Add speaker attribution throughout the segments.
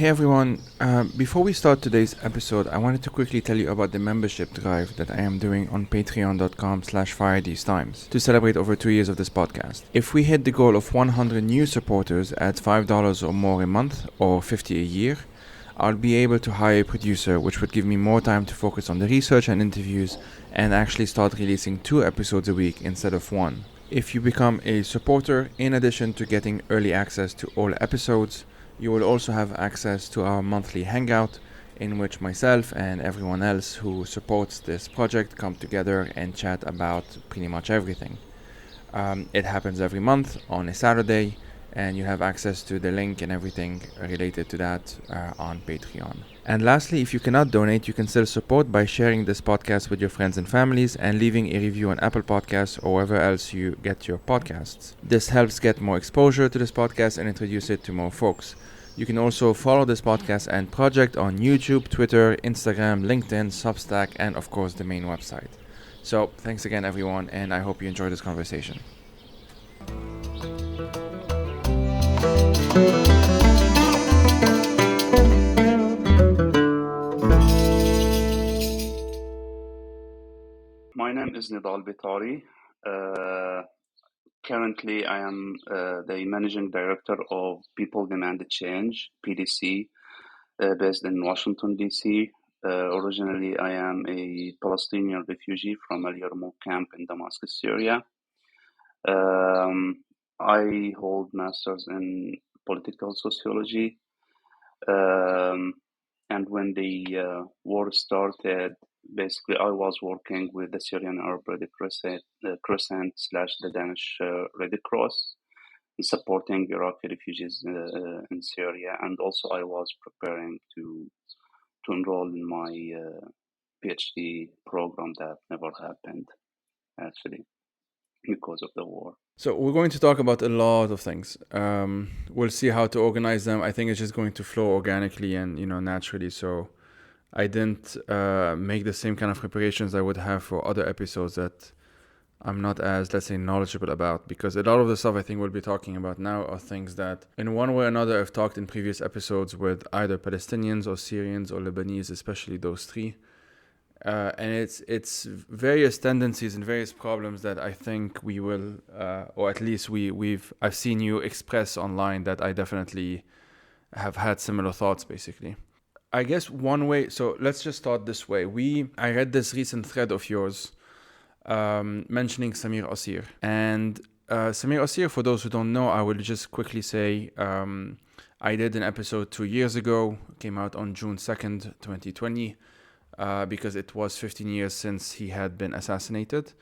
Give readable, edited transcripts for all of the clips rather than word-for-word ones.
Speaker 1: Hey everyone, before we start today's episode, I wanted to quickly tell you about the membership drive that I am doing on patreon.com/FireTheseTimes to celebrate over 2 years of this podcast. If we hit the goal of 100 new supporters at $5 or more a month or $50 a year, I'll be able to hire a producer, which would give me more time to focus on the research and interviews and actually start releasing 2 episodes a week instead of 1. If you become a supporter, in addition to getting early access to all episodes, you will also have access to our monthly hangout, in which myself and everyone else who supports this project come together and chat about pretty much everything. It happens every month on a Saturday, and you have access to the link and everything related to that on Patreon. And lastly, if you cannot donate, you can still support by sharing this podcast with your friends and families and leaving a review on Apple Podcasts or wherever else you get your podcasts. This helps get more exposure to this podcast and introduce it to more folks. You can also follow this podcast and project on YouTube, Twitter, Instagram, LinkedIn, Substack, and of course the main website. So thanks again everyone, and I hope you enjoy this conversation.
Speaker 2: My name is Nidal Betare. Currently, I am the Managing Director of People Demand Change, PDC, based in Washington, D.C. Originally, I am a Palestinian refugee from a Yarmouk camp in Damascus, Syria. I hold Masters in Political Sociology. And when the war started, basically I was working with the Syrian Arab Red Crescent slash the Danish Red Cross, supporting Iraqi refugees in Syria, and also I was preparing to enroll in my PhD program that never happened, actually, because of the war.
Speaker 1: So we're going to talk about a lot of things. We'll see how to organize them. I think it's just going to flow organically and naturally. So I didn't make the same kind of preparations I would have for other episodes that I'm not as, let's say, knowledgeable about, because a lot of the stuff I think we'll be talking about now are things that in one way or another I've talked in previous episodes with either Palestinians or Syrians or Lebanese, especially those three. And it's various tendencies and various problems that I think we will, or at least I've seen you express online that I definitely have had similar thoughts, basically. I guess one way, so let's just start this way. I read this recent thread of yours mentioning Samir Kassir. And Samir Kassir, for those who don't know, I will just quickly say I did an episode 2 years ago, came out on June 2nd, 2020. Because it was 15 years since he had been assassinated.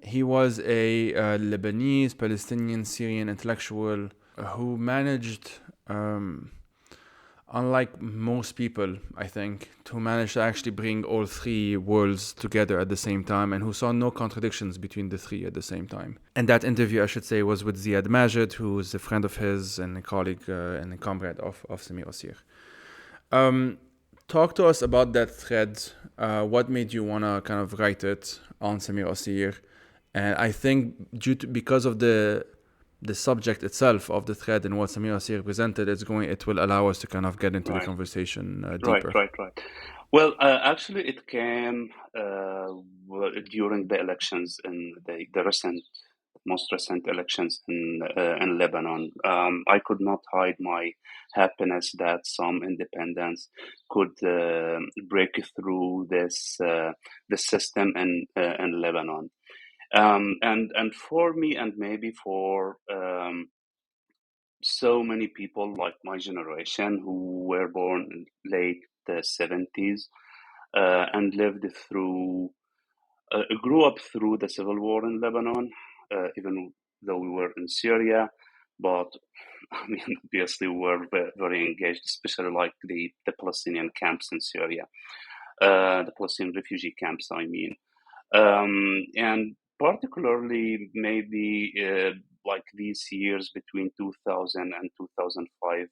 Speaker 1: He was a Lebanese, Palestinian, Syrian intellectual who managed, unlike most people, I think, to manage to actually bring all three worlds together at the same time, and who saw no contradictions between the three at the same time. And that interview, I should say, was with Ziad Majid, who is a friend of his and a colleague and a comrade of Samir Kassir. Talk to us about that thread. What made you want to kind of write it on Samir Kassir? And I think because of the subject itself of the thread and what Samir Kassir presented, it will allow us to kind of get into the conversation deeper.
Speaker 2: Right. Well, actually, it came during the elections in the most recent elections in Lebanon. I could not hide my happiness that some independents could break through this system in Lebanon. And for me, and maybe for so many people like my generation who were born in late 70s and grew up through the civil war in Lebanon, even though we were in Syria. But I mean, obviously, we were very engaged, especially like the Palestinian camps in Syria, the Palestinian refugee camps, I mean. And particularly maybe like these years between 2000 and 2005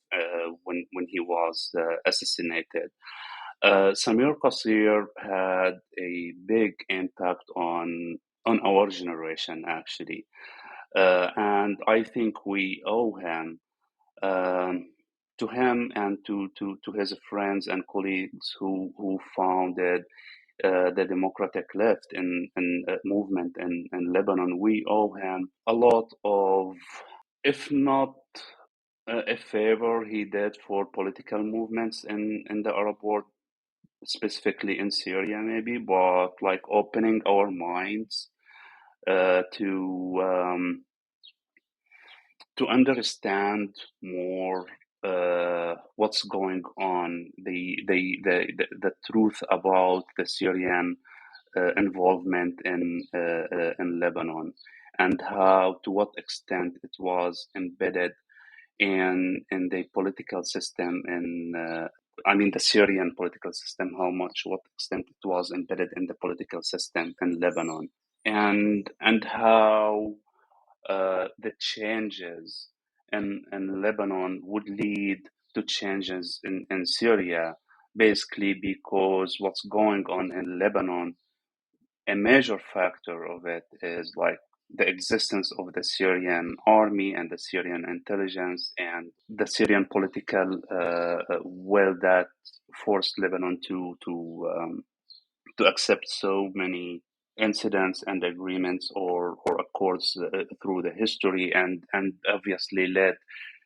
Speaker 2: when he was assassinated. Samir Kassir had a big impact on our generation, actually. And I think we owe him to him and to his friends and colleagues who founded the democratic left in movement in Lebanon, we owe him a lot of, if not a favor he did for political movements in the Arab world, specifically in Syria, maybe, but like opening our minds to understand more what's going on, the truth about the Syrian involvement in Lebanon, and how, to what extent it was embedded in the political system the Syrian political system, what extent it was embedded in the political system in Lebanon, and how the changes in Lebanon would lead to changes in Syria, basically because what's going on in Lebanon, a major factor of it is like the existence of the Syrian army and the Syrian intelligence and the Syrian political will that forced Lebanon to accept so many incidents and agreements or accords through the history, and obviously led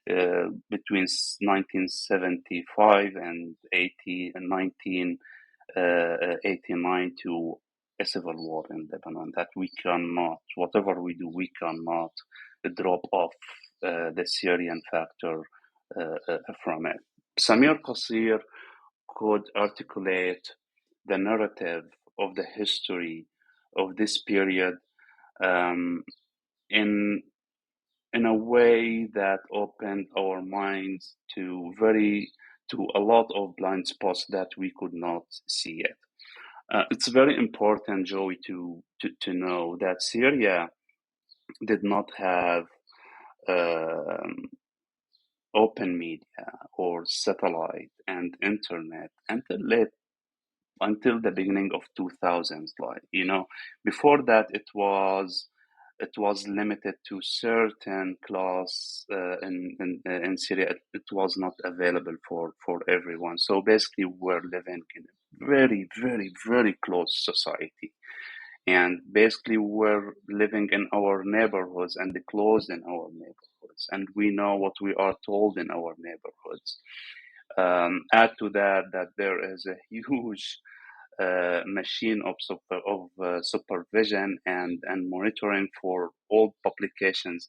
Speaker 2: between 1975 and 1989 to a civil war in Lebanon that we cannot, whatever we do, we cannot drop off the Syrian factor from it. Samir Kassir could articulate the narrative of the history of this period in a way that opened our minds to a lot of blind spots that we could not see it. It's very important, Joey, to know that Syria did not have open media or satellite and internet until the beginning of 2000s. Before that, it was limited to certain class in Syria. It was not available for everyone. So basically, we're living in a very, very, very close society. And basically, we're living in our neighborhoods and closed in our neighborhoods. And we know what we are told in our neighborhoods. Add to that there is a huge machine of supervision and monitoring for all publications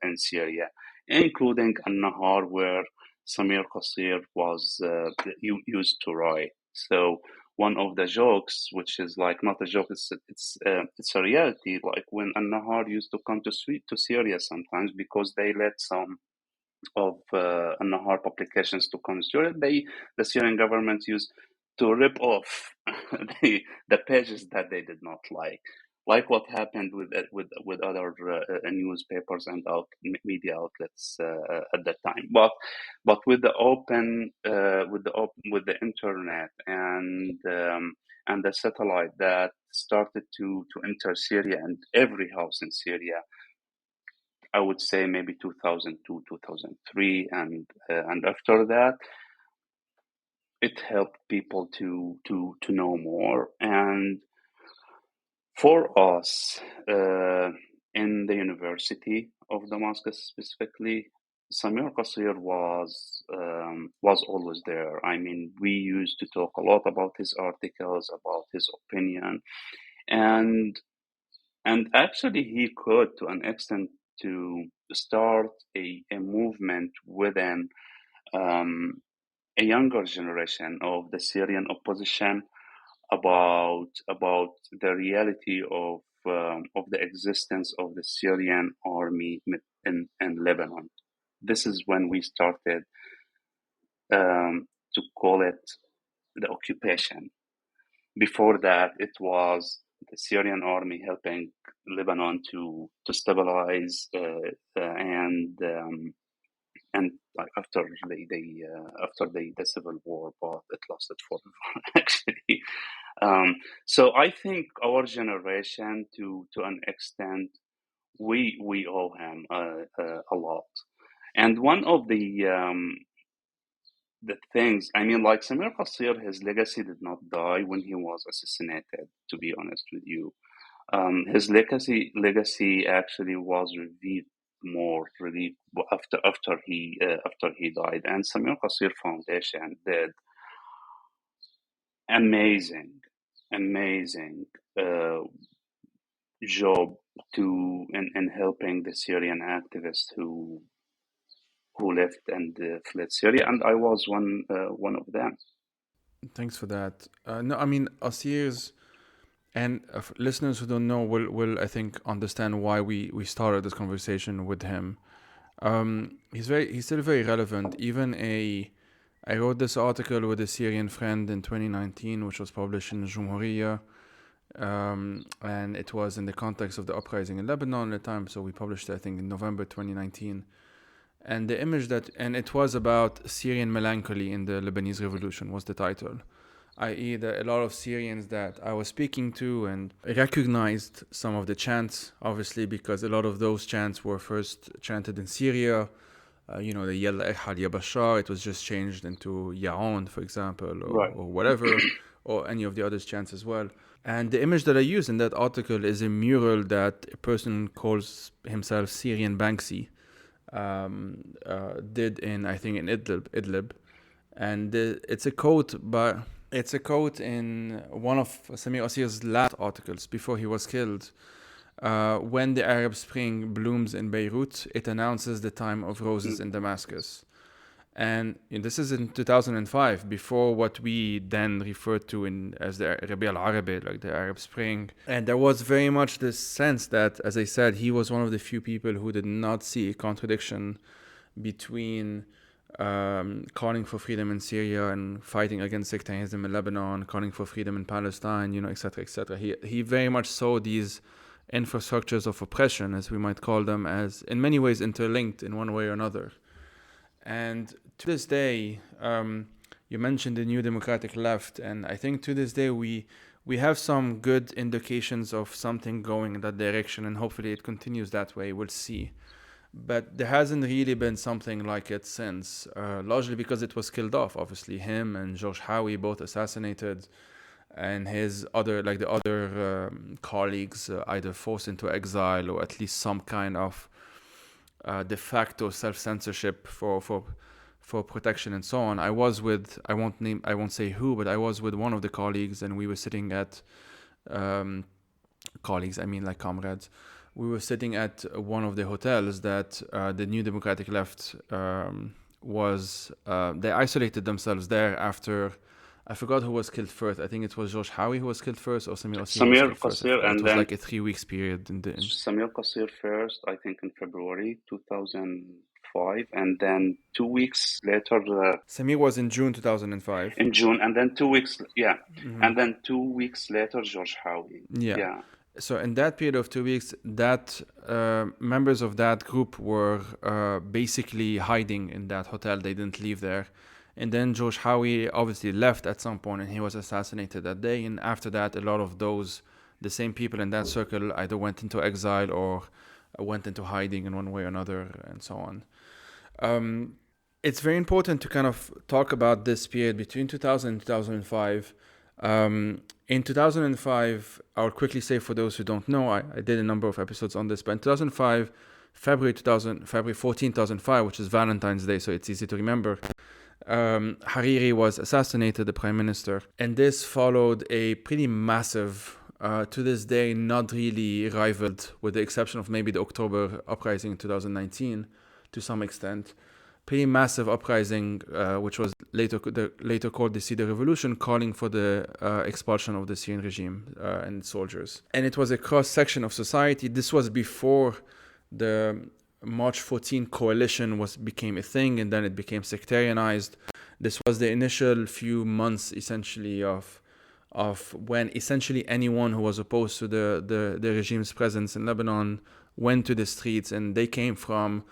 Speaker 2: in Syria, including النهار, where Samir Kassir was used to write. So one of the jokes, which is like not a joke, it's a reality. Like when النهار used to come to Syria sometimes because they let some of النهار publications to come to Syria, the Syrian government used to rip off the pages that they did not like what happened with other newspapers and media outlets at that time. But with the open with the internet and the satellite that started to enter Syria and every house in Syria, I would say maybe 2002, 2003, and after that, it helped people to know more. And for us in the University of Damascus specifically, Samir Kassir was always there. I mean, we used to talk a lot about his articles, about his opinion, and actually he could, to an extent, to start a movement within a younger generation of the Syrian opposition about the reality of the existence of the Syrian army in Lebanon. This is when we started to call it the occupation. Before that, it was the Syrian army helping Lebanon to stabilize and like after the civil war, but it lasted forever actually. So I think our generation, to an extent, we owe him a lot. And one of the the things, I mean, like Samir Kassir, his legacy did not die when he was assassinated, to be honest with you. His legacy actually was revealed more really after he died. And Samir Kassir Foundation did amazing job in helping the Syrian activists who left and fled Syria, and I was one of them.
Speaker 1: Thanks for that. No, I mean, Asir's, and listeners who don't know will I think understand why we started this conversation with him. He's still very relevant. I wrote this article with a Syrian friend in 2019, which was published in الجمهورية, and it was in the context of the uprising in Lebanon at the time. So we published it, I think, in November 2019. And the image and it was about Syrian melancholy in the Lebanese revolution was the title, i.e. that a lot of Syrians that I was speaking to and recognized some of the chants, obviously, because a lot of those chants were first chanted in Syria. The Yalla Ehad Ya Bashar, it was just changed into Yaon, for example, or whatever, or any of the other chants as well. And the image that I use in that article is a mural that a person calls himself Syrian Banksy did in Idlib, and it's a quote in one of Samir Kassir's last articles before he was killed. When the Arab Spring blooms in Beirut, it announces the time of roses in Damascus. And this is in 2005, before what we then referred to as the Rubia al-Arabi, like the Arab Spring. And there was very much this sense that, as I said, he was one of the few people who did not see a contradiction between calling for freedom in Syria and fighting against sectarianism in Lebanon, calling for freedom in Palestine, etc., etc. He very much saw these infrastructures of oppression, as we might call them, as in many ways interlinked in one way or another. And to this day, you mentioned the New Democratic Left, and I think to this day we have some good indications of something going in that direction, and hopefully it continues that way. We'll see. But there hasn't really been something like it since, largely because it was killed off. Obviously, him and George Howie both assassinated, and his other colleagues either forced into exile or at least some kind of de facto self-censorship for protection and so on. I was with, I won't say who, but I was with one of the colleagues, and we were sitting at comrades. We were sitting at one of the hotels that the New Democratic Left they isolated themselves there after, I forgot who was killed first. I think it was George Howie who was killed first, or Samir
Speaker 2: Kassir, and
Speaker 1: it was like a 3 weeks period.
Speaker 2: Samir Kassir first, I think in February 2005, and then 2 weeks later.
Speaker 1: Samir was in June 2005.
Speaker 2: In June, and then 2 weeks, and then 2 weeks later, George Howie. Yeah.
Speaker 1: So in that period of 2 weeks, that members of that group were basically hiding in that hotel. They didn't leave there. And then George Howie obviously left at some point, and he was assassinated that day. And after that, a lot of the same people in that circle either went into exile or went into hiding in one way or another, and so on. It's very important to kind of talk about this period between 2000 and 2005. In 2005, I'll quickly say for those who don't know, I did a number of episodes on this, but in 2005, February 14, 2005, which is Valentine's Day, so it's easy to remember, Hariri was assassinated, the prime minister, and this followed a pretty massive, to this day not really rivaled, with the exception of maybe the October uprising in 2019 to some extent, pretty massive uprising, which was later called the Cedar Revolution, calling for the expulsion of the Syrian regime and soldiers. And it was a cross-section of society. This was before the March 14 coalition became a thing, and then it became sectarianized. This was the initial few months, essentially, of when essentially anyone who was opposed to the regime's presence in Lebanon went to the streets, and they came from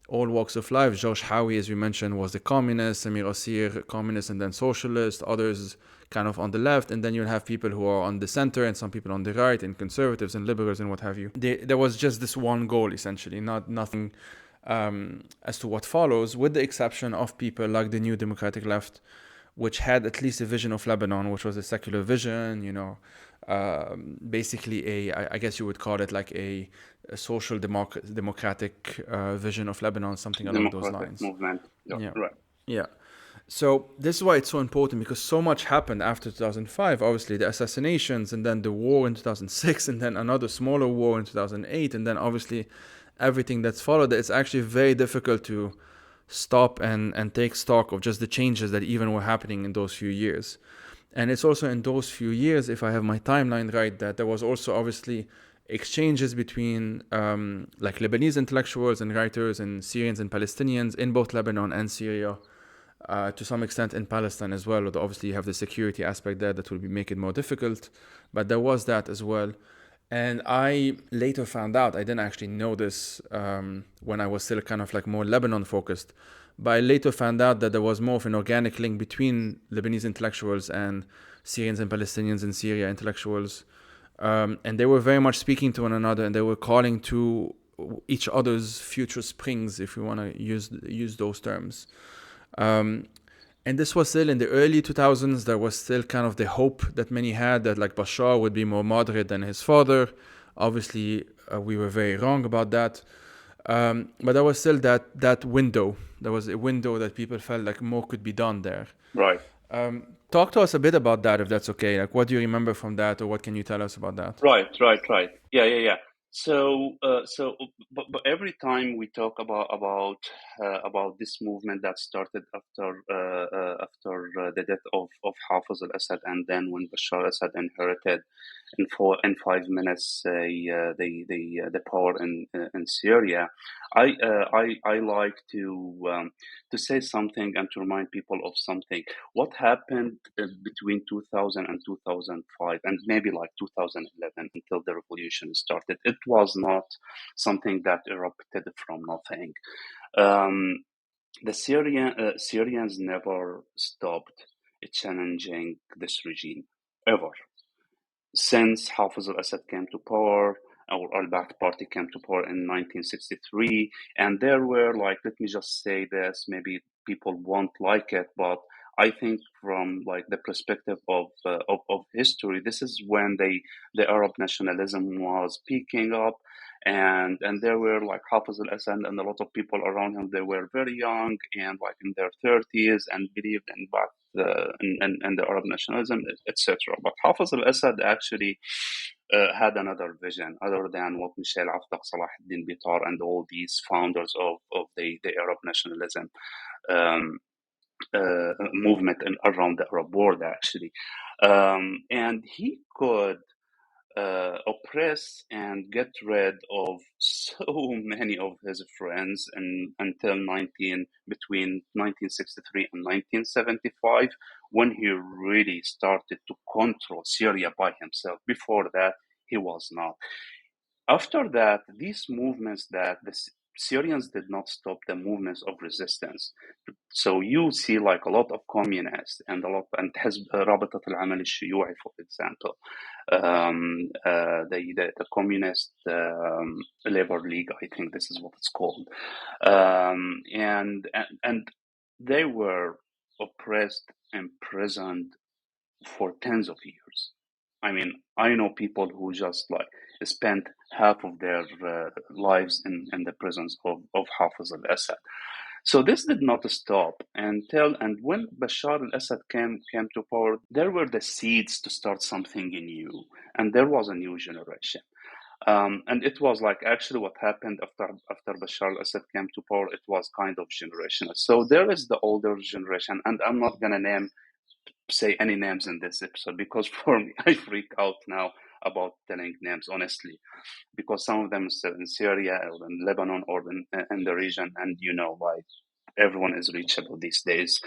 Speaker 1: all walks of life. George Howie, as we mentioned, was the communist. Samir Kassir, communist and then socialist. Others kind of on the left. And then you'll have people who are on the center and some people on the right, and conservatives and liberals and what have you. There was just this one goal, essentially, nothing as to what follows, with the exception of people like the New Democratic Left, which had at least a vision of Lebanon, which was a secular vision, basically I guess you would call it like a social democratic vision of Lebanon, something along those lines.
Speaker 2: Movement.
Speaker 1: Yeah.
Speaker 2: Right.
Speaker 1: Yeah. So this is why it's so important, because so much happened after 2005. Obviously, the assassinations, and then the war in 2006, and then another smaller war in 2008, and then obviously everything that's followed. It's actually very difficult to stop and take stock of just the changes that even were happening in those few years. And it's also in those few years, if I have my timeline right, that there was also obviously exchanges between like Lebanese intellectuals and writers and Syrians and Palestinians in both Lebanon and Syria, to some extent in Palestine as well, although obviously you have the security aspect there that will make it more difficult, but there was that as well. And I later found out, I didn't actually know this when I was still kind of like more Lebanon focused, but I later found out that there was more of an organic link between Lebanese intellectuals and Syrians and Palestinians and Syria intellectuals. And they were very much speaking to one another, and they were calling to each other's future springs, if you want to use those terms. And this was still in the early 2000s. There was still kind of the hope that many had that like Bashar would be more moderate than his father. Obviously, we were very wrong about that. But there was still that window. There was a window that people felt like more could be done there.
Speaker 2: Right.
Speaker 1: Talk to us a bit about that, if that's okay. Like, what do you remember from that, or what can you tell us about that?
Speaker 2: Right. Yeah. So, but every time we talk about this movement that started after the death of Hafez al-Assad, and then when Bashar al-Assad inherited in 5 minutes the power in Syria, I like to say something and to remind people of something. What happened between 2000 and 2005, and maybe like 2011 until the revolution started? It was not something that erupted from nothing. The Syrians never stopped challenging this regime, ever. Since Hafez al-Assad came to power, or al-Ba'ath party came to power in 1963, and there were, like, let me just say this, maybe people won't like it, but I think from like the perspective of history, this is when the Arab nationalism was peaking up, and there were like Hafez al-Assad and a lot of people around him. They were very young and like in their 30s and believed in the Arab nationalism, etc. But Hafez al-Assad actually had another vision other than what Michel Afdaq, Salah ad-Din Betare, and all these founders of the Arab nationalism movement around the Arab world, actually. And he could oppress and get rid of so many of his friends until between 1963 and 1975, when he really started to control Syria by himself. Before that, he was not. After that, these movements that the Syrians did not stop the movements of resistance. So you see like a lot of communists and حزب رابطة العمل الشيوعي, for example, the communist labor league, I think this is what it's called, and they were oppressed, imprisoned for tens of years. I mean, I know people who just like spent half of their lives in the prisons of Hafez al-Assad. So this did not stop and when Bashar al-Assad came to power, there were the seeds to start something new, and there was a new generation. And it was like actually what happened after Bashar al-Assad came to power, it was kind of generational. So there is the older generation, and I'm not gonna say any names in this episode, because for me, I freak out now about telling names, honestly, because some of them are in Syria or in Lebanon or in the region, and like everyone is reachable these days.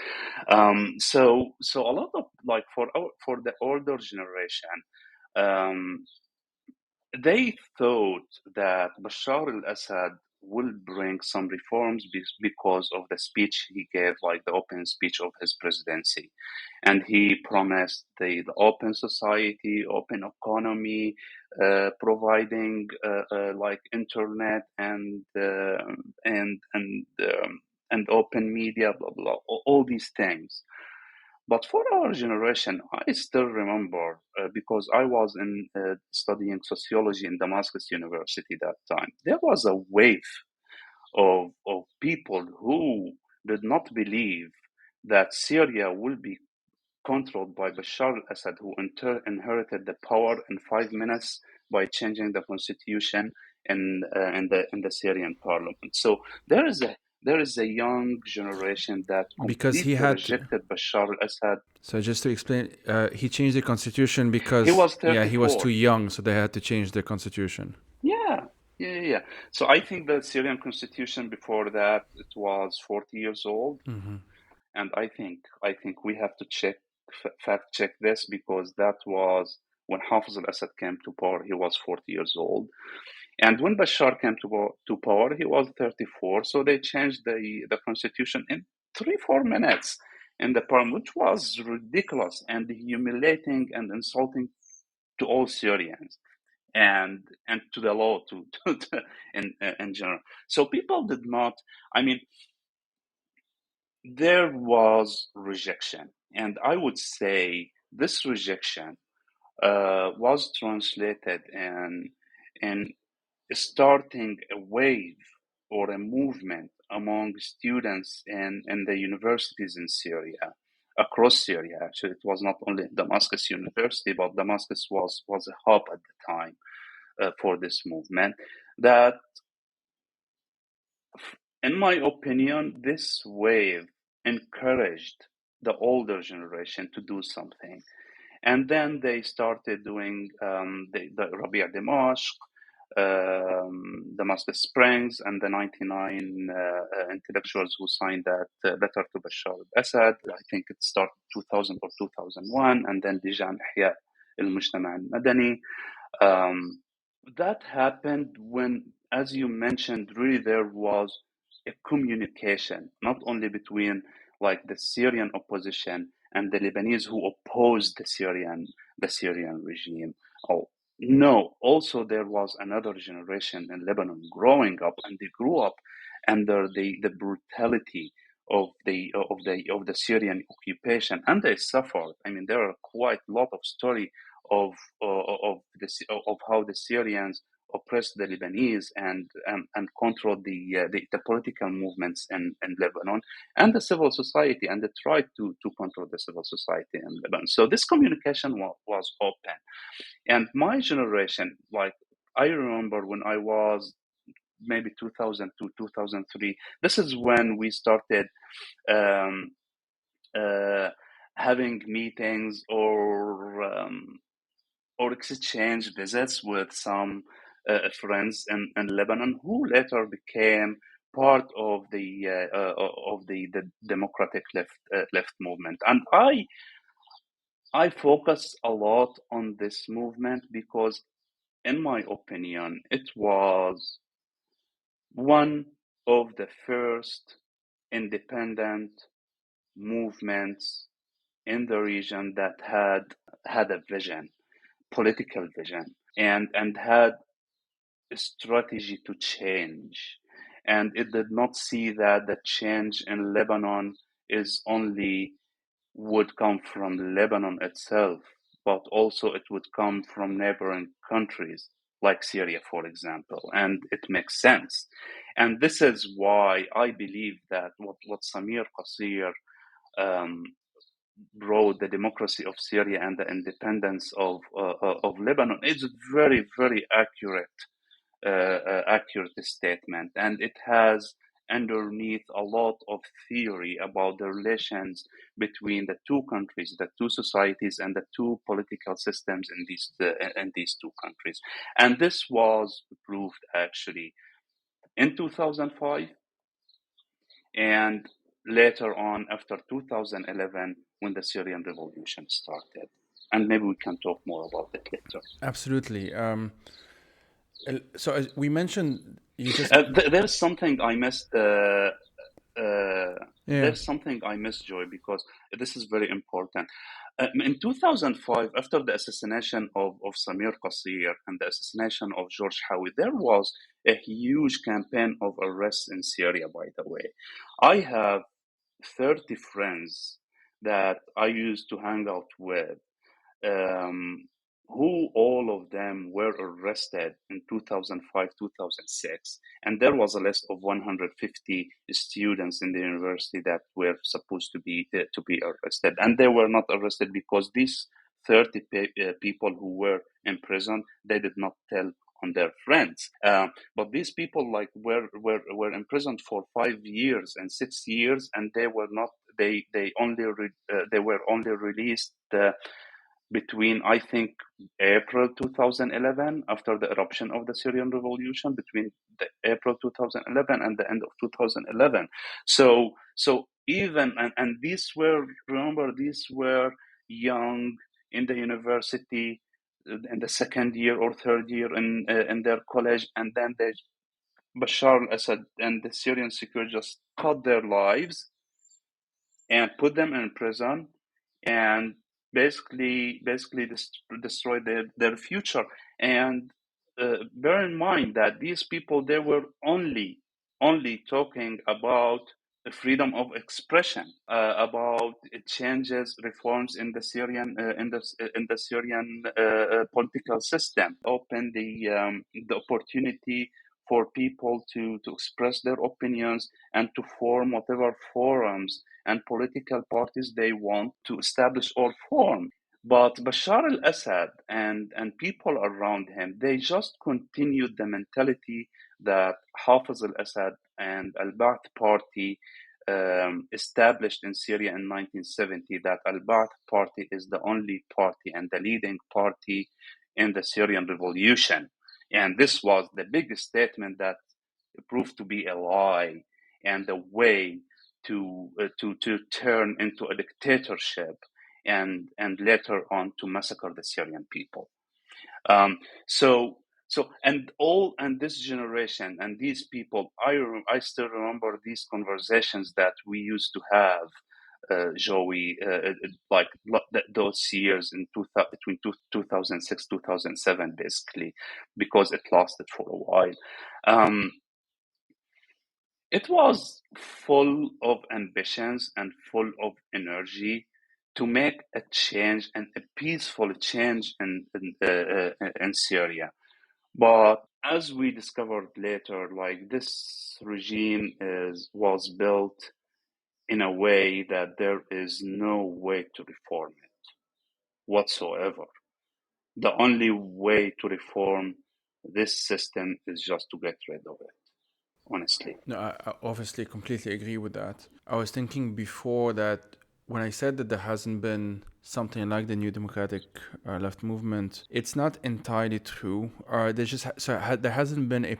Speaker 2: So a lot of like for the older generation, they thought that Bashar al-Assad will bring some reforms because of the speech he gave, like the open speech of his presidency. And he promised the open society, open economy, providing like internet and open media, blah blah, all these things. But for our generation, I still remember because I was in studying sociology in Damascus University that time. There was a wave of people who did not believe that Syria will be controlled by Bashar al-Assad, who inherited the power in 5 minutes by changing the constitution in the Syrian parliament. So there is a young generation that
Speaker 1: because he
Speaker 2: completely
Speaker 1: had
Speaker 2: rejected Bashar al-Assad.
Speaker 1: So just to explain, he changed the constitution because
Speaker 2: He was 34.
Speaker 1: he was too young, so they had to change the constitution.
Speaker 2: Yeah. So I think the Syrian constitution before that it was 40 years old, and I think we have to fact check this, because that was when Hafez al-Assad came to power. He was 40 years old, and when Bashar came to power, he was 34. So they changed the constitution in 3-4 minutes in the parliament, which was ridiculous and humiliating and insulting to all Syrians and to the law in general. So people did not. I mean, there was rejection, and I would say this rejection was translated in starting a wave or a movement among students in the universities in Syria, across Syria. Actually, it was not only Damascus University, but Damascus was a hub at the time for this movement. That, in my opinion, this wave encouraged the older generation to do something. And then they started doing the Rabia Dimashq, Damascus Springs, and the 99 intellectuals who signed that letter to Bashar al-Assad. I think it started 2000 or 2001, and then Dijan Ihya al-Mujtama al-Madani. That happened when, as you mentioned, really there was a communication, not only between like the Syrian opposition and the Lebanese who opposed the Syrian regime. Oh, no, also there was another generation in Lebanon growing up, and they grew up under the brutality of the Syrian occupation, and they suffered. I mean, there are quite a lot of story of how the Syrians oppressed the Lebanese and controlled the political movements in Lebanon and the civil society, and they tried to control the civil society in Lebanon. So this communication was open. And my generation, like, I remember when I was maybe 2002, 2003, this is when we started having meetings or exchange visits with some friends in Lebanon who later became part of the democratic left movement. And I focus a lot on this movement because, in my opinion, it was one of the first independent movements in the region that had a vision, political vision, and had a strategy to change. And it did not see that the change in Lebanon would come from Lebanon itself, but also it would come from neighboring countries like Syria, for example. And it makes sense. And this is why I believe that what Samir Kassir brought, the democracy of Syria and the independence of Lebanon, is very, very accurate statement, and it has underneath a lot of theory about the relations between the two countries, the two societies, and the two political systems in these two countries. And this was proved actually in 2005 and later on after 2011 when the Syrian revolution started. And maybe we can talk more about it later.
Speaker 1: Absolutely. So as we mentioned, you just
Speaker 2: There's something I missed.
Speaker 1: yeah.
Speaker 2: There's something I missed, Joy, because this is very important. In 2005, after the assassination of Samir Kassir and the assassination of George Howie, there was a huge campaign of arrests in Syria, by the way. I have 30 friends that I used to hang out with, um, who all of them were arrested in 2005, 2006. And there was a list of 150 students in the university that were supposed to be arrested. And they were not arrested because these 30 people who were in prison, they did not tell on their friends. But these people like were imprisoned for 5 years and 6 years, and they were not. They were only released between, I think, April 2011, after the eruption of the Syrian revolution, between the April 2011 and the end of 2011. So even, and these were, remember, these were young in the university, in the second year or third year in their college, and then Bashar al-Assad and the Syrian security just cut their lives and put them in prison, and basically destroy their future. And bear in mind that these people, they were only talking about the freedom of expression, about changes, reforms in the Syrian political system, open the opportunity for people to express their opinions and to form whatever forums and political parties they want to establish or form. But Bashar al-Assad and people around him, they just continued the mentality that Hafiz al-Assad and al-Ba'ath party established in Syria in 1970, that al-Ba'ath party is the only party and the leading party in the Syrian revolution. And this was the biggest statement that proved to be a lie and a way to turn into a dictatorship, and later on to massacre the Syrian people. And this generation and these people, I still remember these conversations that we used to have, Joey, like those years in between 2006 2007, basically, because it lasted for a while. It was full of ambitions and full of energy to make a change, and a peaceful change in Syria. But as we discovered later, like, this regime was built in a way that there is no way to reform it whatsoever. The only way to reform this system is just to get rid of it, honestly.
Speaker 1: No, I obviously completely agree with that. I was thinking before that when I said that there hasn't been something like the New Democratic Left movement, it's not entirely true. There hasn't been a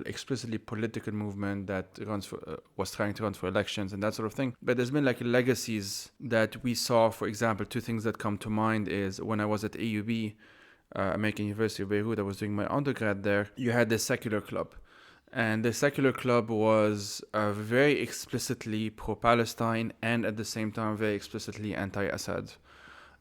Speaker 1: explicitly political movement that was trying to run for elections and that sort of thing. But there's been like legacies that we saw. For example, two things that come to mind is when I was at AUB, American University of Beirut, I was doing my undergrad there. You had the secular club. And the secular club was very explicitly pro-Palestine and at the same time very explicitly anti-Assad.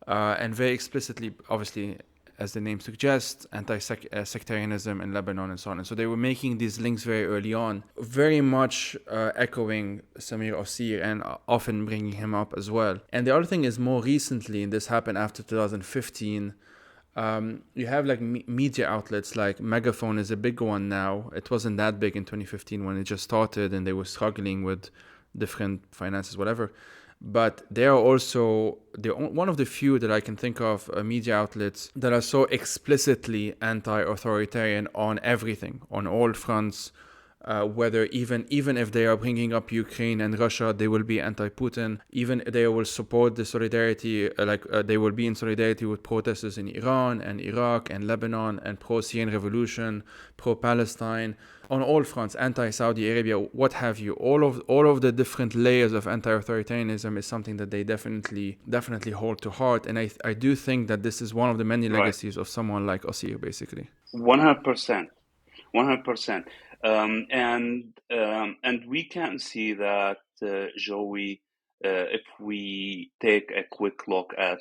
Speaker 1: And very explicitly, obviously, as the name suggests, anti-sectarianism in Lebanon and so on. And so they were making these links very early on, very much echoing Samir Kassir and often bringing him up as well. And the other thing is, more recently, and this happened after 2015, you have like media outlets like Megaphone is a big one now. It wasn't that big in 2015 when it just started and they were struggling with different finances, whatever. But they are also one of the few that I can think of media outlets that are so explicitly anti-authoritarian on everything, on all fronts, whether even if they are bringing up Ukraine and Russia, they will be anti-Putin. Even they will support the solidarity, they will be in solidarity with protesters in Iran and Iraq and Lebanon and pro-Syrian revolution, pro-Palestine, on all fronts, anti-Saudi Arabia, what have you. All of the different layers of anti-authoritarianism is something that they definitely hold to heart. And I do think that this is one of the many legacies of someone like Kassir, basically.
Speaker 2: 100%. 100%. And we can see that, Joey, if we take a quick look at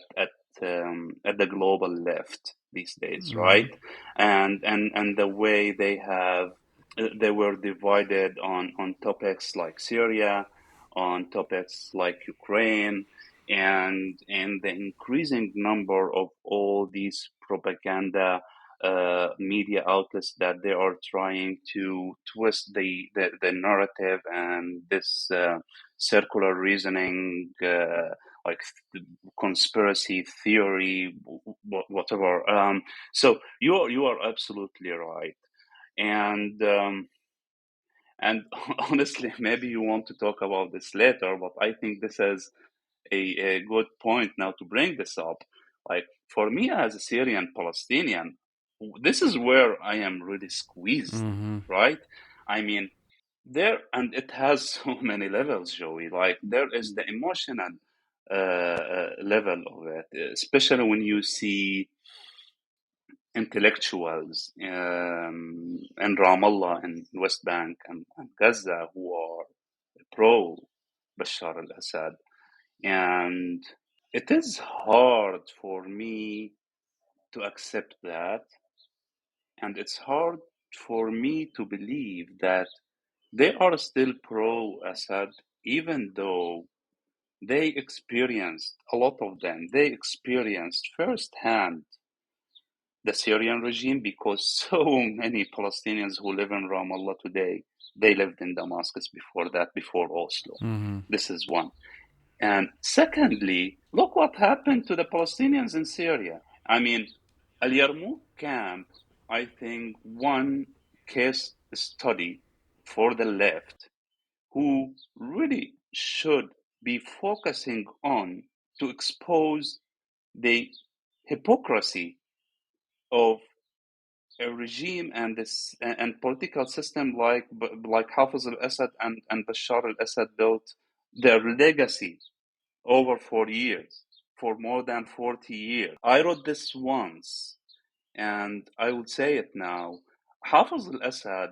Speaker 2: the global left these days, right? And the way they were divided on topics like Syria, on topics like Ukraine, and the increasing number of all these propaganda media outlets that they are trying to twist the narrative and this circular reasoning, like conspiracy theory, whatever. So you are absolutely right, and honestly, maybe you want to talk about this later, but I think this is a good point now to bring this up. Like, for me as a Syrian Palestinian, this is where I am really squeezed, right? I mean, and it has so many levels, Joey. Like, there is the emotional level of it, especially when you see intellectuals in Ramallah and West Bank and Gaza who are pro Bashar al-Assad. And it is hard for me to accept that. And it's hard for me to believe that they are still pro-Assad, even though they experienced, a lot of them, they experienced firsthand the Syrian regime, because so many Palestinians who live in Ramallah today, they lived in Damascus before that, before Oslo. This is one. And secondly, look what happened to the Palestinians in Syria. I mean, Yarmouk camp, I think, one case study for the left who really should be focusing on to expose the hypocrisy of a regime and this and political system like Hafez al-Assad and Bashar al-Assad built their legacy over 4 years, for more than 40 years. I wrote this once, and I would say it now. Hafez al-Assad,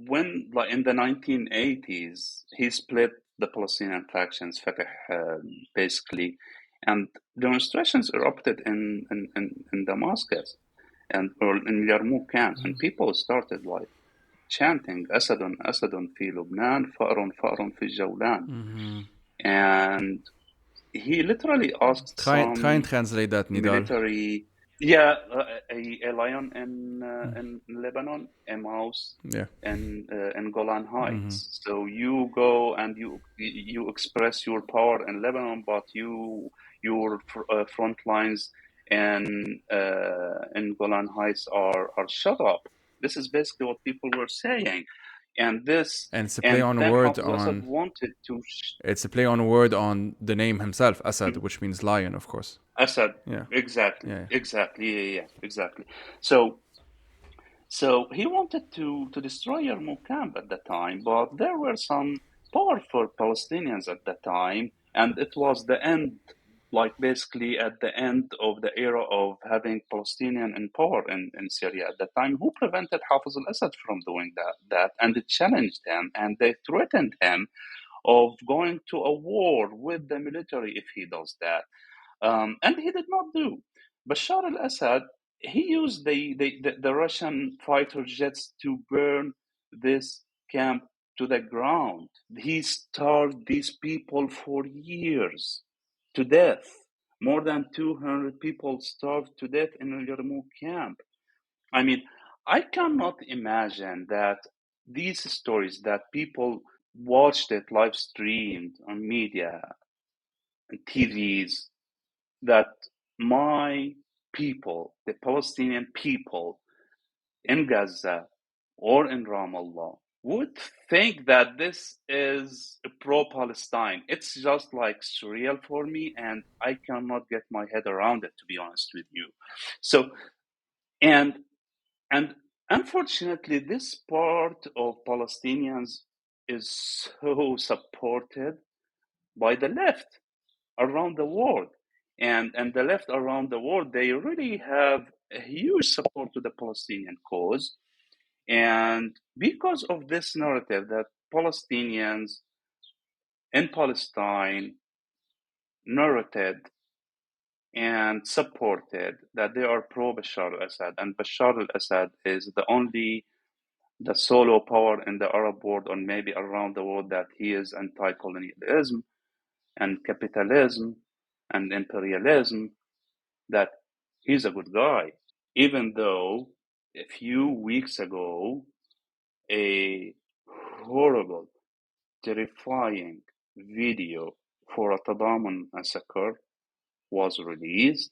Speaker 2: when, like, in the 1980s, he split the Palestinian factions, Fatah, basically, and demonstrations erupted in Damascus and or in Yarmouk camp, and people started like chanting "Asadun, Asadun fi Lebanon, Fa'run, Fa'run fi Jawlan," and he literally asked
Speaker 1: Try and translate that, Nidal.
Speaker 2: military, a lion in Lebanon, a mouse in Golan Heights. So you go and you express your power in Lebanon, but your front lines in Golan Heights are shut up. This is basically what people were saying. And
Speaker 1: it's a play on word on
Speaker 2: wanted to
Speaker 1: it's a play on word on the name himself, Assad, which means lion, of course.
Speaker 2: Assad, exactly. So he wanted to destroy Yarmouk camp at that time, but there were some powerful Palestinians at that time, and it was the end, like basically at the end of the era of having Palestinian in power in Syria at that time, who prevented Hafez al-Assad from doing that, and it challenged him, and they threatened him of going to a war with the military if he does that. And he did not do. Bashar al-Assad, he used the Russian fighter jets to burn this camp to the ground. He starved these people for years to death. More than 200 people starved to death in the Yarmouk camp. I mean, I cannot imagine that these stories that people watched it live streamed on media and TVs, that my people, the Palestinian people in Gaza or in Ramallah, would think that this is pro-Palestine. It's just like surreal for me, and I cannot get my head around it, to be honest with you. So, and unfortunately, this part of Palestinians is so supported by the left around the world. And the left around the world, they really have a huge support to the Palestinian cause. And because of this narrative that Palestinians in Palestine narrated and supported that they are pro-Bashar al-Assad, and Bashar al-Assad is the solo power in the Arab world, or maybe around the world, that he is anti-colonialism and capitalism and imperialism, that he's a good guy. Even though a few weeks ago, a horrible, terrifying video for a Tadamun massacre was released,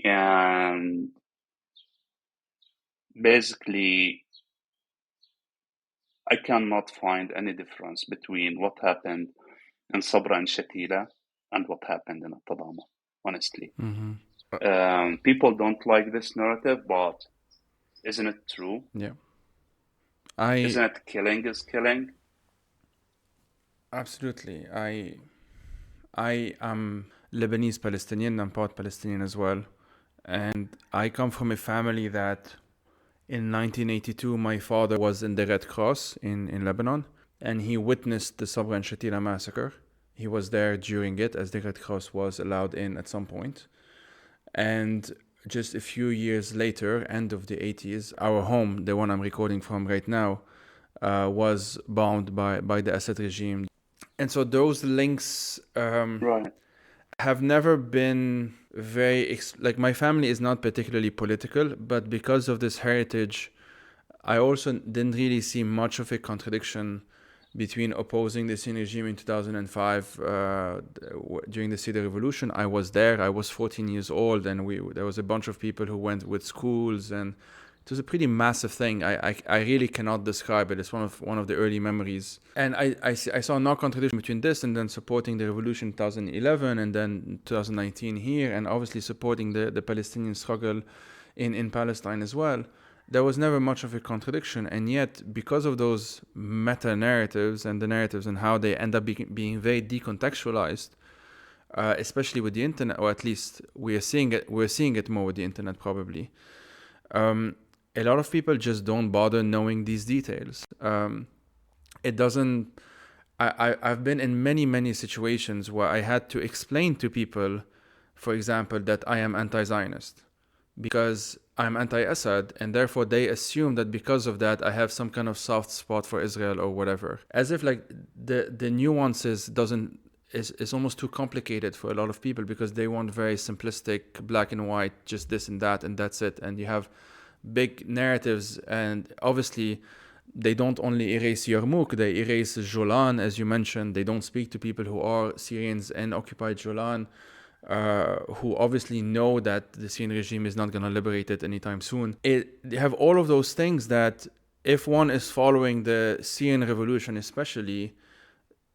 Speaker 2: and basically I cannot find any difference between what happened in Sabra and Shatila and what happened in Tadamun, honestly. People don't like this narrative, but isn't it true?
Speaker 1: Yeah.
Speaker 2: Isn't it killing is killing?
Speaker 1: Absolutely. I am Lebanese Palestinian. I'm part Palestinian as well. And I come from a family that in 1982, my father was in the Red Cross in Lebanon, and he witnessed the Sabra and Shatila massacre. He was there during it, as the Red Cross was allowed in at some point. And just a few years later, end of the 80s, our home, the one I'm recording from right now, was bombed by the Assad regime. And so those links
Speaker 2: Right.
Speaker 1: have never been very like, my family is not particularly political, but because of this heritage, I also didn't really see much of a contradiction between opposing the Syrian regime in 2005 during the Syria revolution. I was there. I was 14 years old, and there was a bunch of people who went with schools, and it was a pretty massive thing. I really cannot describe it. It's one of the early memories. And I saw no contradiction between this and then supporting the revolution in 2011 and then 2019 here, and obviously supporting the Palestinian struggle in Palestine as well. There was never much of a contradiction, and yet because of those meta-narratives and the narratives and how they end up being very decontextualized, especially with the internet, or at least we're seeing it more with the internet probably. A lot of people just don't bother knowing these details. It doesn't. I've been in many situations where I had to explain to people, for example, that I am anti-Zionist because I'm anti-Assad, and therefore they assume that because of that I have some kind of soft spot for Israel or whatever, as if like the nuances is almost too complicated for a lot of people, because they want very simplistic black and white, just this and that, and that's it. And you have big narratives, and obviously they don't only erase Yarmouk, they erase Jolan, as you mentioned. They don't speak to people who are Syrians in occupied Jolan, who obviously know that the Syrian regime is not going to liberate it anytime soon. They have all of those things that, if one is following the Syrian revolution especially,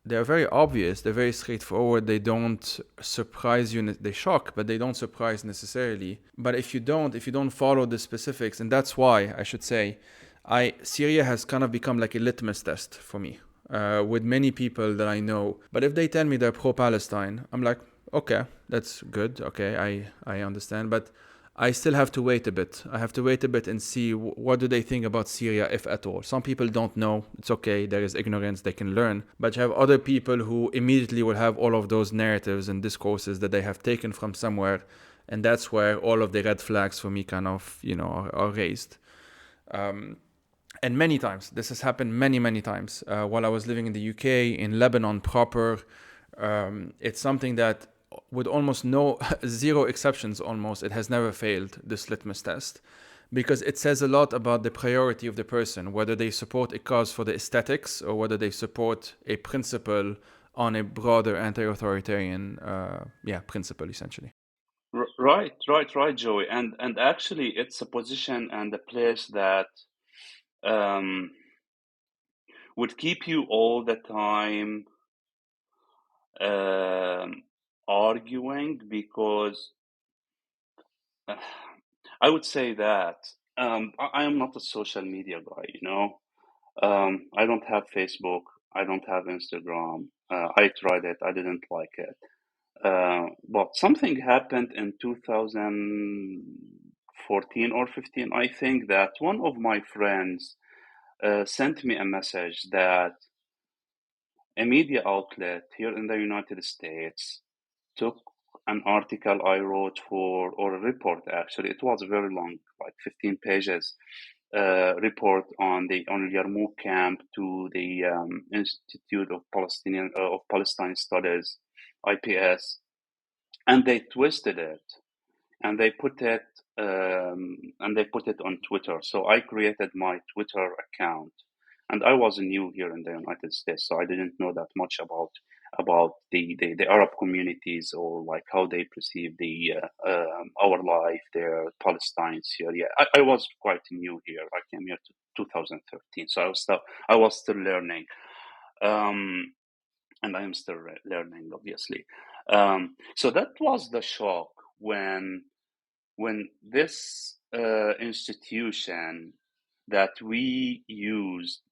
Speaker 1: they're very obvious, they're very straightforward, they don't surprise you, they shock, but they don't surprise necessarily. But if you don't follow the specifics, and that's why, I should say, Syria has kind of become like a litmus test for me, with many people that I know. But if they tell me they're pro-Palestine, I'm like, okay, that's good, okay, I understand, but I still have to wait a bit. I have to wait a bit and see what do they think about Syria, if at all. Some people don't know. It's okay. There is ignorance. They can learn. But you have other people who immediately will have all of those narratives and discourses that they have taken from somewhere. And that's where all of the red flags for me kind of, are raised. And many times, this has happened many times. While I was living in the UK, in Lebanon proper, it's something that, with almost zero exceptions almost, it has never failed, this litmus test, because it says a lot about the priority of the person, whether they support a cause for the aesthetics or whether they support a principle on a broader anti-authoritarian principle, essentially.
Speaker 2: Right, Joey. And actually, it's a position and a place that would keep you all the time arguing, because I would say that I am not a social media guy, you know. I don't have Facebook. I don't have Instagram. I tried it. I didn't like it. But something happened in 2014 or 15, I think, that one of my friends sent me a message that a media outlet here in the United States took an article I wrote for, or a report actually. It was very long, like 15 pages, report on Yarmouk camp to the Institute of Palestine Studies, IPS, and they twisted it and they put it on Twitter. So I created my Twitter account, and I was new here in the United States, so I didn't know that much about the Arab communities, or like how they perceive our life there, Palestine, Syria. I was quite new here. I came here to 2013, so I was still learning, and I am still learning, obviously. So that was the shock when this institution that we used,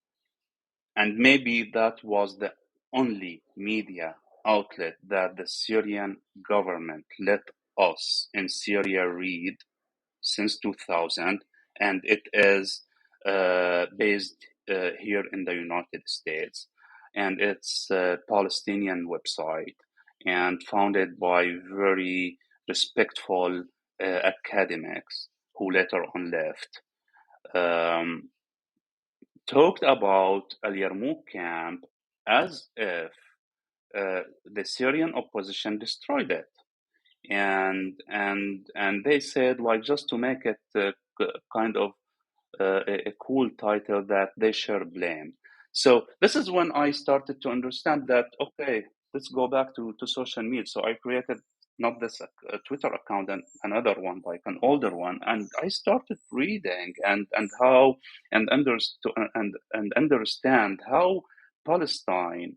Speaker 2: and maybe that was the only media outlet that the Syrian government let us in Syria read since 2000, and it is based here in the United States, and it's a Palestinian website and founded by very respectful academics who later on left, talked about Al Yarmouk camp as if the Syrian opposition destroyed it, and they said, like, just to make it kind of a cool title, that they share blame. So this is when I started to understand that, okay, let's go back to social media. So I created not this Twitter account, and another one, like an older one, and I started reading and how and understand how Palestine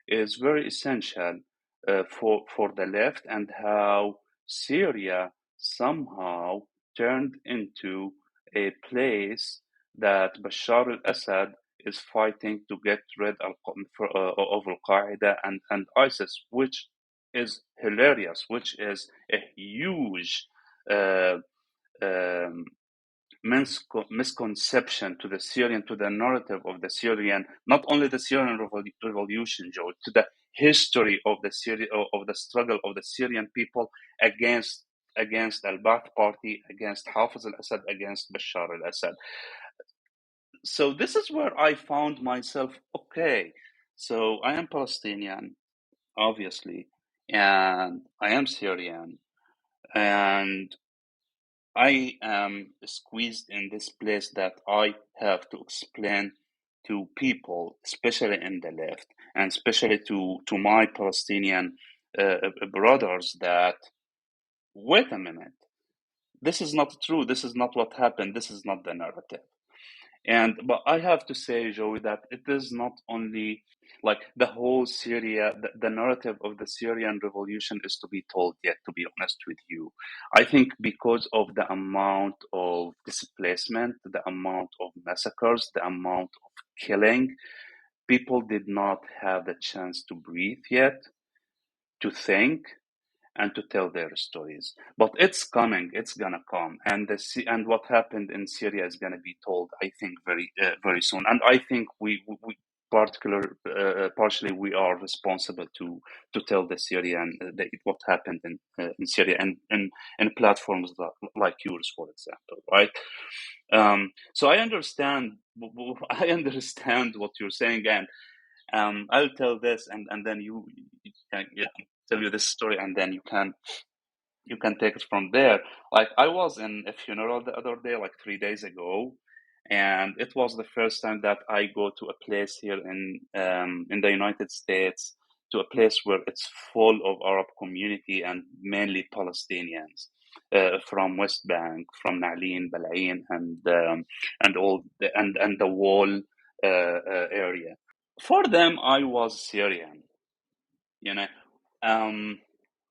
Speaker 2: is very essential for the left, and how Syria somehow turned into a place that Bashar al-Assad is fighting to get rid of Al-Qaeda and ISIS, which is hilarious, which is a huge uh, um, misconception to the narrative of the Syrian, not only the Syrian revolution, Joe, to the history of the struggle of the Syrian people against al-Ba'ath party, against Hafiz al-Assad, against Bashar al-Assad. So this is where I found myself, okay, so I am Palestinian, obviously, and I am Syrian, and I am squeezed in this place that I have to explain to people, especially in the left, and especially to my Palestinian brothers, that, wait a minute, this is not true, this is not what happened, this is not the narrative. But I have to say, Joey, that it is not only like the whole Syria, the narrative of the Syrian revolution is to be told yet, to be honest with you. I think because of the amount of displacement, the amount of massacres, the amount of killing, people did not have the chance to breathe yet, to think, and to tell their stories. But it's coming, it's gonna come, and what happened in Syria is gonna be told, I think, very soon. And I think we partially we are responsible to tell the Syrian what happened in Syria, and in platforms like yours, for example, right? So I understand what you're saying, and I'll tell this, and then you can, yeah, tell you this story, and then you can take it from there. Like, I was in a funeral the other day, like 3 days ago, and it was the first time that I go to a place here in the United States, to a place where it's full of Arab community and mainly Palestinians. From West Bank, from Na'lin, Bal'in, and all the wall area. For them, I was Syrian, you know,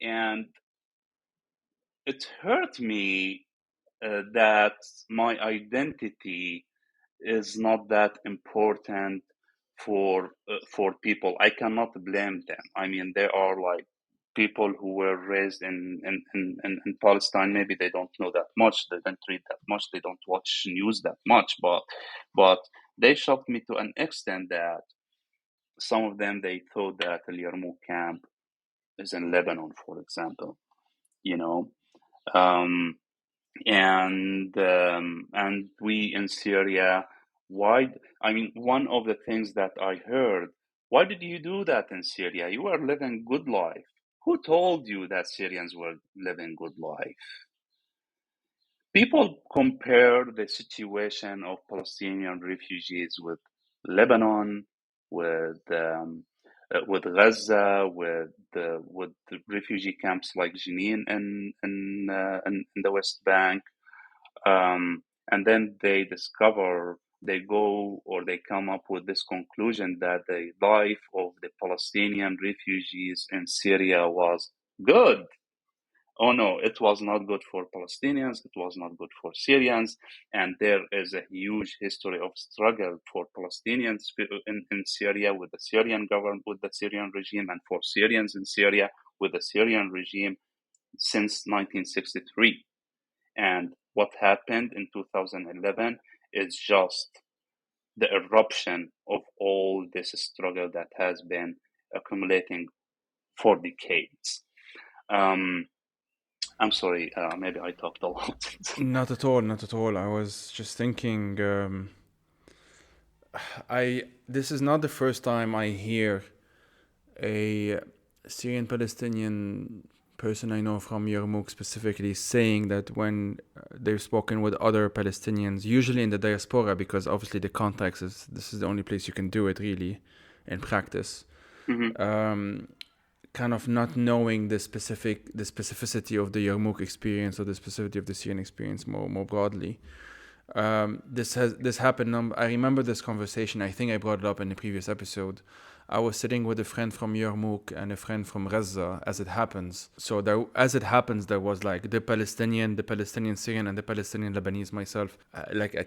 Speaker 2: and it hurt me that my identity is not that important for people. I cannot blame them. I mean, there are like people who were raised in Palestine. Maybe they don't know that much. They don't read that much. They don't watch news that much. But they shocked me to an extent that some of them, they thought that the Yarmouk camp is in Lebanon, for example. You know, um, and we in Syria, why? I mean, one of the things that I heard, why did you do that in Syria? You were living good life. Who told you that Syrians were living good life? People compare the situation of Palestinian refugees with Lebanon, with Gaza, with the refugee camps like Jenin in the West Bank. And then they go or they come up with this conclusion that the life of the Palestinian refugees in Syria was good. Oh no, it was not good for Palestinians, it was not good for Syrians, and there is a huge history of struggle for Palestinians in Syria with the Syrian government, with the Syrian regime, and for Syrians in Syria with the Syrian regime since 1963. And what happened in 2011 is just the eruption of all this struggle that has been accumulating for decades. I'm sorry, maybe I talked a lot.
Speaker 1: Not at all, not at all. I was just thinking, this is not the first time I hear a Syrian Palestinian person I know from Yarmouk specifically saying that when they've spoken with other Palestinians, usually in the diaspora, because obviously the context is this is the only place you can do it really in practice. Kind of not knowing the specificity of the Yarmouk experience or the specificity of the Syrian experience more broadly. This happened. I remember this conversation. I think I brought it up in the previous episode. I was sitting with a friend from Yarmouk and a friend from Gaza, as it happens. So there was like the Palestinian Syrian, and the Palestinian Lebanese, myself,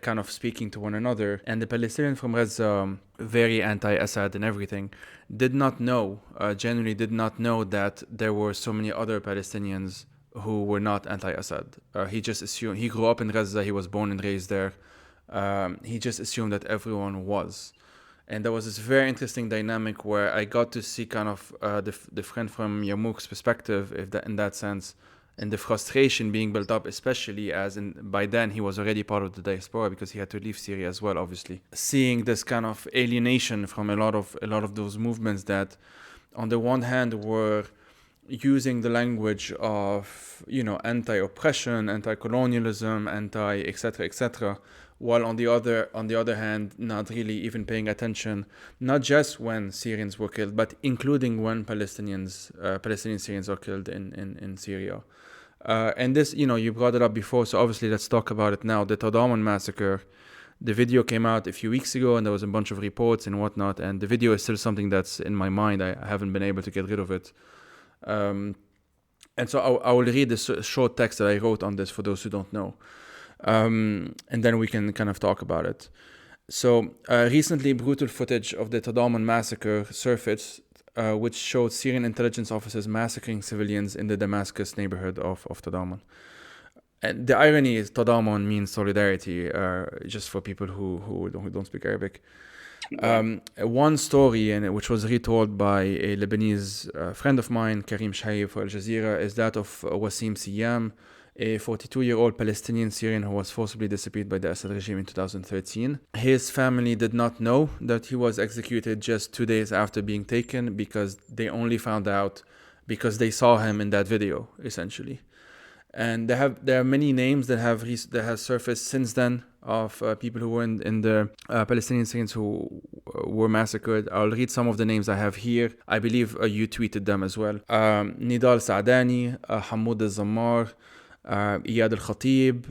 Speaker 1: kind of speaking to one another. And the Palestinian from Gaza, very anti-Assad and everything, genuinely did not know that there were so many other Palestinians who were not anti-Assad. He just assumed, he grew up in Gaza, he was born and raised there. He just assumed that everyone was. And there was this very interesting dynamic where I got to see kind of the friend from Yarmouk's perspective, in that sense, and the frustration being built up, especially as by then he was already part of the diaspora because he had to leave Syria as well, obviously. Seeing this kind of alienation from a lot of those movements that, on the one hand, were using the language of, anti-oppression, anti-colonialism, etc., while on the other hand, not really even paying attention, not just when Syrians were killed, but including when Palestinian Syrians are killed in Syria. And this, you brought it up before, so obviously let's talk about it now. The Tadaman massacre, the video came out a few weeks ago, and there was a bunch of reports and whatnot, and the video is still something that's in my mind. I haven't been able to get rid of it. And so I will read this short text that I wrote on this for those who don't know. And then we can kind of talk about it. So recently, brutal footage of the Tadaman massacre surfaced, which showed Syrian intelligence officers massacring civilians in the Damascus neighborhood of Tadaman. And the irony is Tadaman means solidarity, just for people who don't speak Arabic. One story, which was retold by a Lebanese friend of mine, Karim Shaib, for Al Jazeera, is that of Wasim Siyam, a 42-year-old Palestinian Syrian who was forcibly disappeared by the Assad regime in 2013. His family did not know that he was executed just 2 days after being taken, because they only found out because they saw him in that video, essentially. And there are many names that have surfaced since then of people who were in the Palestinian Syrians who were massacred. I'll read some of the names I have here. I believe you tweeted them as well. Nidal Saadani, Hamoud al-Zammar, Iyad al-Khatib,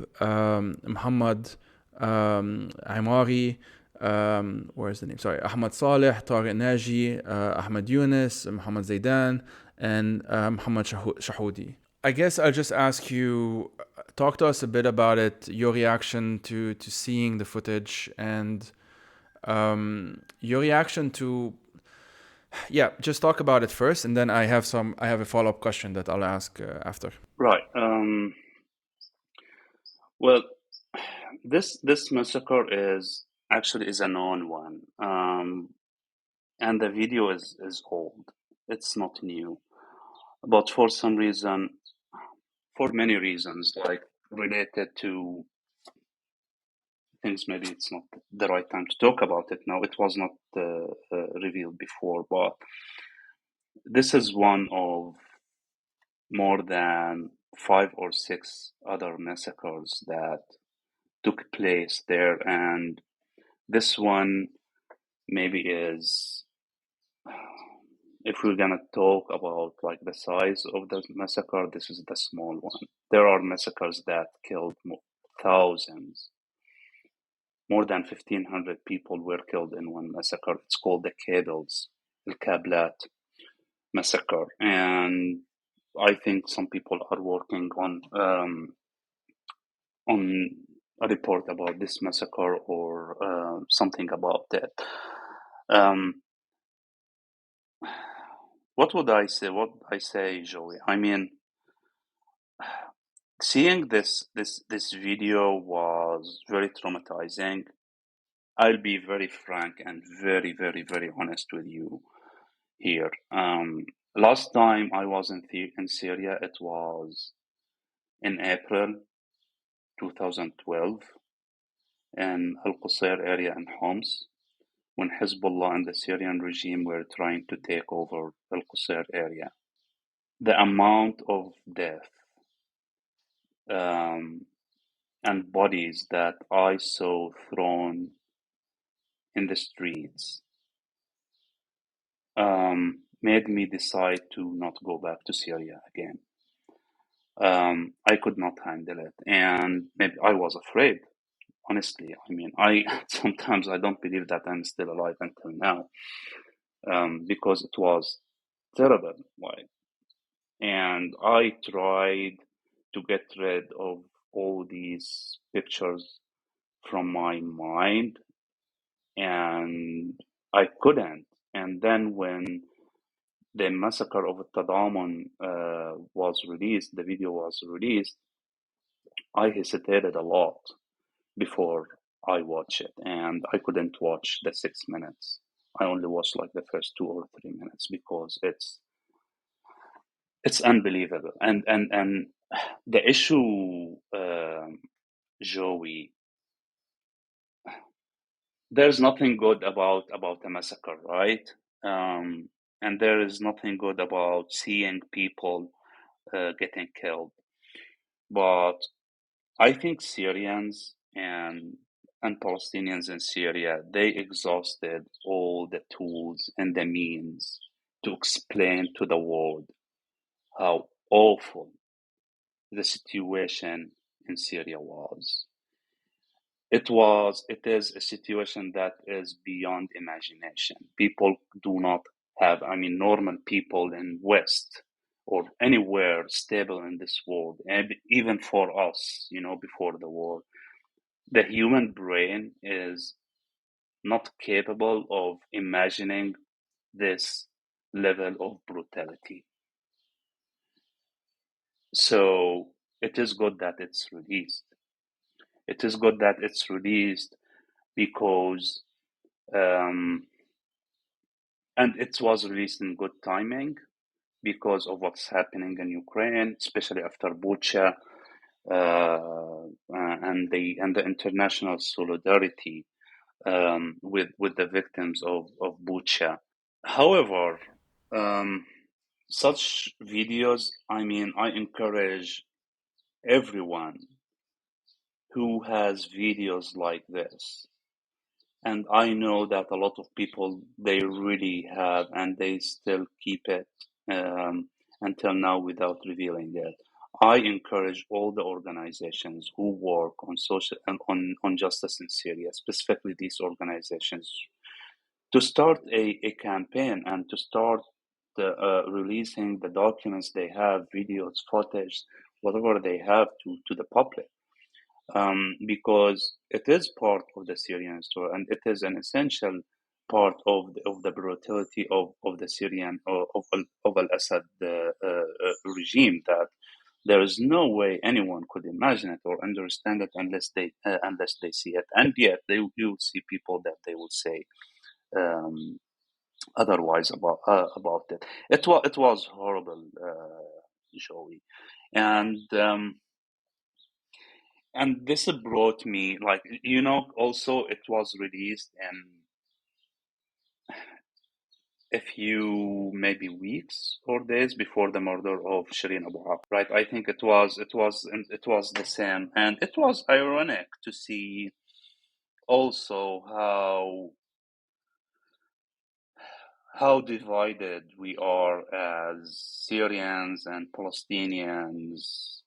Speaker 1: Muhammad Aymari, where's the name? Sorry, Ahmad Saleh, Tariq Naji, Ahmed Yunus, Muhammad Zaidan, and Muhammad Shahoudi. I guess I'll just ask you, talk to us a bit about it, your reaction to seeing the footage, and your reaction to, just talk about it first, and then I have a follow-up question that I'll ask after.
Speaker 2: Right. Well, this massacre is a known one, and the video is old. It's not new, but for some reason, for many reasons, like related to things, maybe it's not the right time to talk about it now. It was not revealed before, but this is one of more than 5 or 6 other massacres that took place there, and this one maybe is, if we're gonna talk about like the size of the massacre, this is the small one. There are massacres that killed thousands. More than 1,500 people were killed in one massacre. It's called the Kables, the Kablat massacre, and I think some people are working on a report about this massacre or something about it. What would I say? What I say, Joey? I mean, seeing this video was very traumatizing. I'll be very frank and very, very, very honest with you here. Last time I was in Syria, it was in April 2012 in Al-Qusayr area in Homs, when Hezbollah and the Syrian regime were trying to take over Al-Qusayr area. The amount of death and bodies that I saw thrown in the streets made me decide to not go back to Syria again. I could not handle it, and maybe I was afraid. Honestly, I mean, sometimes I don't believe that I'm still alive until now, because it was terrible. Like, and I tried to get rid of all these pictures from my mind, and I couldn't. And then when the massacre of Tadamun was released, the video was released, I hesitated a lot before I watched it, and I couldn't watch the 6 minutes. I only watched like the first 2 or 3 minutes because it's unbelievable. And the issue, Joey, there's nothing good about a massacre, right? And there is nothing good about seeing people getting killed. But I think Syrians and Palestinians in Syria, they exhausted all the tools and the means to explain to the world how awful the situation in Syria was. It is a situation that is beyond imagination. People do not have, I mean, normal people in West or anywhere stable in this world, and even for us, before the war, the human brain is not capable of imagining this level of brutality. So it is good that it's released. It is good that it's released because, and it was released in good timing because of what's happening in Ukraine, especially after Bucha, and the international solidarity with the victims of Bucha. However, such videos, I mean, I encourage everyone who has videos like this, and I know that a lot of people, they really have, and they still keep it until now without revealing it. I encourage all the organizations who work on social and on justice in Syria, specifically these organizations, to start a campaign and to start releasing the documents they have, videos, footage, whatever they have to the public. Because it is part of the Syrian story, and it is an essential part of the brutality of the Syrian of al-Assad regime, that there is no way anyone could imagine it or understand it unless they see it. And yet you'll see people that they will say otherwise about it. It was horrible, Joey, and this brought me, like, also it was released in a few maybe weeks or days before the murder of Shireen Abu Akleh, right? I think it was the same, and it was ironic to see also how divided we are as Syrians and Palestinians.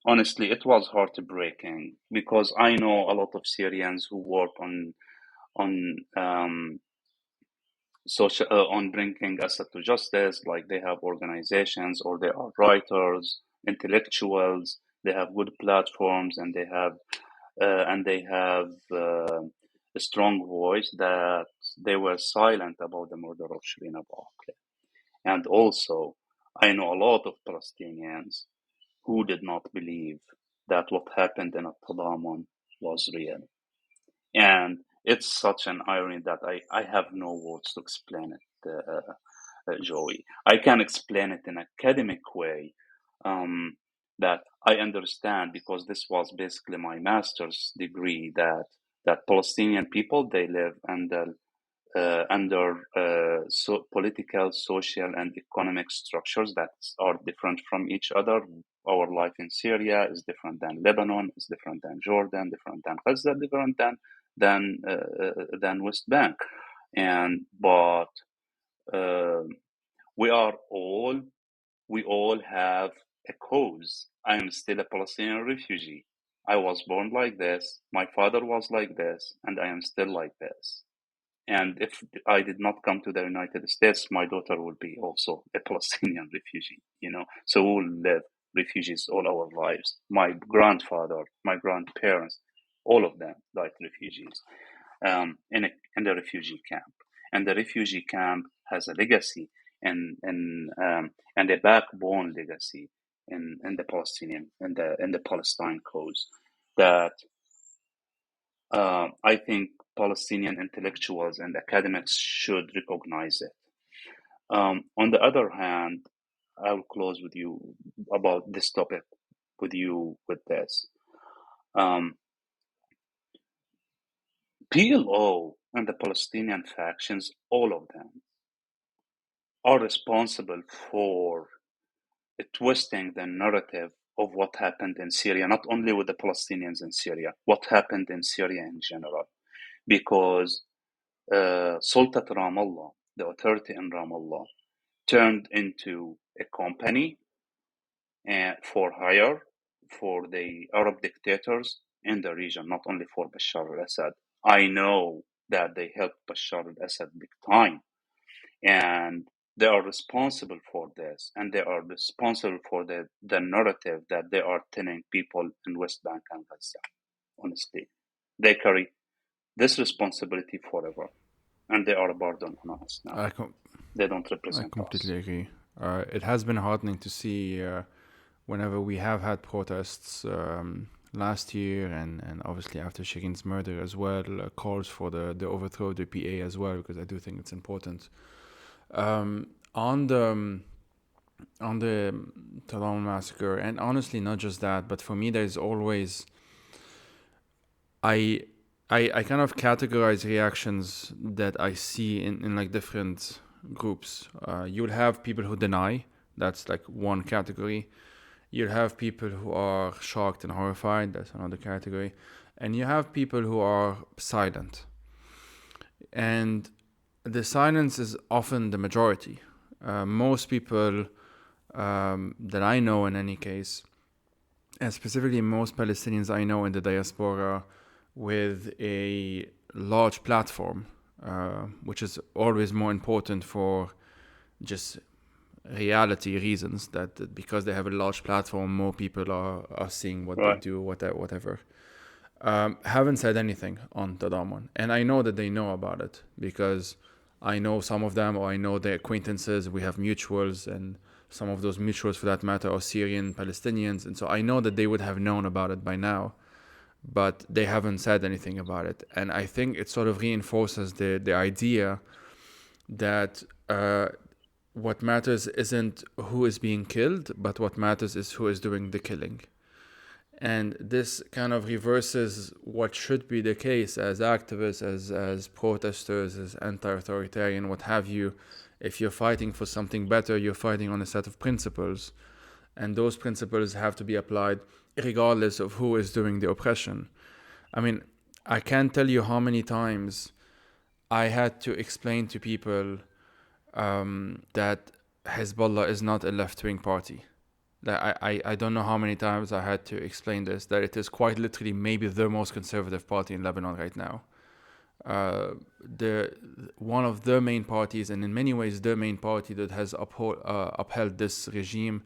Speaker 2: Honestly, it was heartbreaking, because I know a lot of Syrians who work on social on bringing Assad to justice. Like, they have organizations, or they are writers, intellectuals. They have good platforms, and they have a strong voice, that they were silent about the murder of Shireen Abu Akleh. And also, I know a lot of Palestinians who did not believe that what happened in Tadamun was real. And it's such an irony that I have no words to explain it, Joey. I can explain it in an academic way, that I understand, because this was basically my master's degree, that Palestinian people, they live under political, social, and economic structures that are different from each other. Our life in Syria is different than Lebanon, is different than Jordan, different than Gaza, different than West Bank, but we all have a cause. I am still a Palestinian refugee. I was born like this. My father was like this, and I am still like this. And if I did not come to the United States, my daughter will be also a Palestinian refugee, So we will live refugees all our lives. My grandfather, my grandparents, all of them died refugees in the refugee camp. And the refugee camp has a legacy and a backbone legacy in the Palestinian in the Palestine cause, that I think Palestinian intellectuals and academics should recognize it. On the other hand, I will close with you about this topic with this. PLO and the Palestinian factions, all of them, are responsible for twisting the narrative of what happened in Syria, not only with the Palestinians in Syria, what happened in Syria in general. Because Sultan Ramallah, the authority in Ramallah, turned into a company for hire for the Arab dictators in the region, not only for Bashar al-Assad. I know that they helped Bashar al-Assad big time, and they are responsible for this, and they are responsible for the narrative that they are telling people in West Bank and Gaza. Honestly, they carry this responsibility forever, and they are a burden on us now. They don't represent us.
Speaker 1: I completely agree. It has been heartening to see whenever we have had protests last year, and obviously after Shireen's murder as well, calls for the overthrow of the PA as well, because I do think it's important. On the Tadamun massacre, and honestly not just that, but for me there's always, I kind of categorize reactions that I see in like different groups. You'll have people who deny, that's like one category. You'll have people who are shocked and horrified, that's another category. And you have people who are silent. And the silence is often the majority. Most people that I know in any case, and specifically most Palestinians I know in the diaspora with a large platform, which is always more important for just reality reasons, that because they have a large platform, more people are seeing what they do, whatever. Haven't said anything on Tadamun. And I know that they know about it because I know some of them, or I know their acquaintances. We have mutuals, and some of those mutuals, for that matter, are Syrian Palestinians. And so I know that they would have known about it by now, but they haven't said anything about it. And I think it sort of reinforces the idea that what matters isn't who is being killed, but what matters is who is doing the killing. And this kind of reverses what should be the case as activists, as protesters, as anti-authoritarian, what have you. If you're fighting for something better, you're fighting on a set of principles. And those principles have to be applied regardless of who is doing the oppression. I mean, I can't tell you how many times I had to explain to people that Hezbollah is not a left-wing party. I don't know how many times I had to explain this, that it is quite literally maybe the most conservative party in Lebanon right now. One of the main parties, and in many ways the main party that has upheld this regime,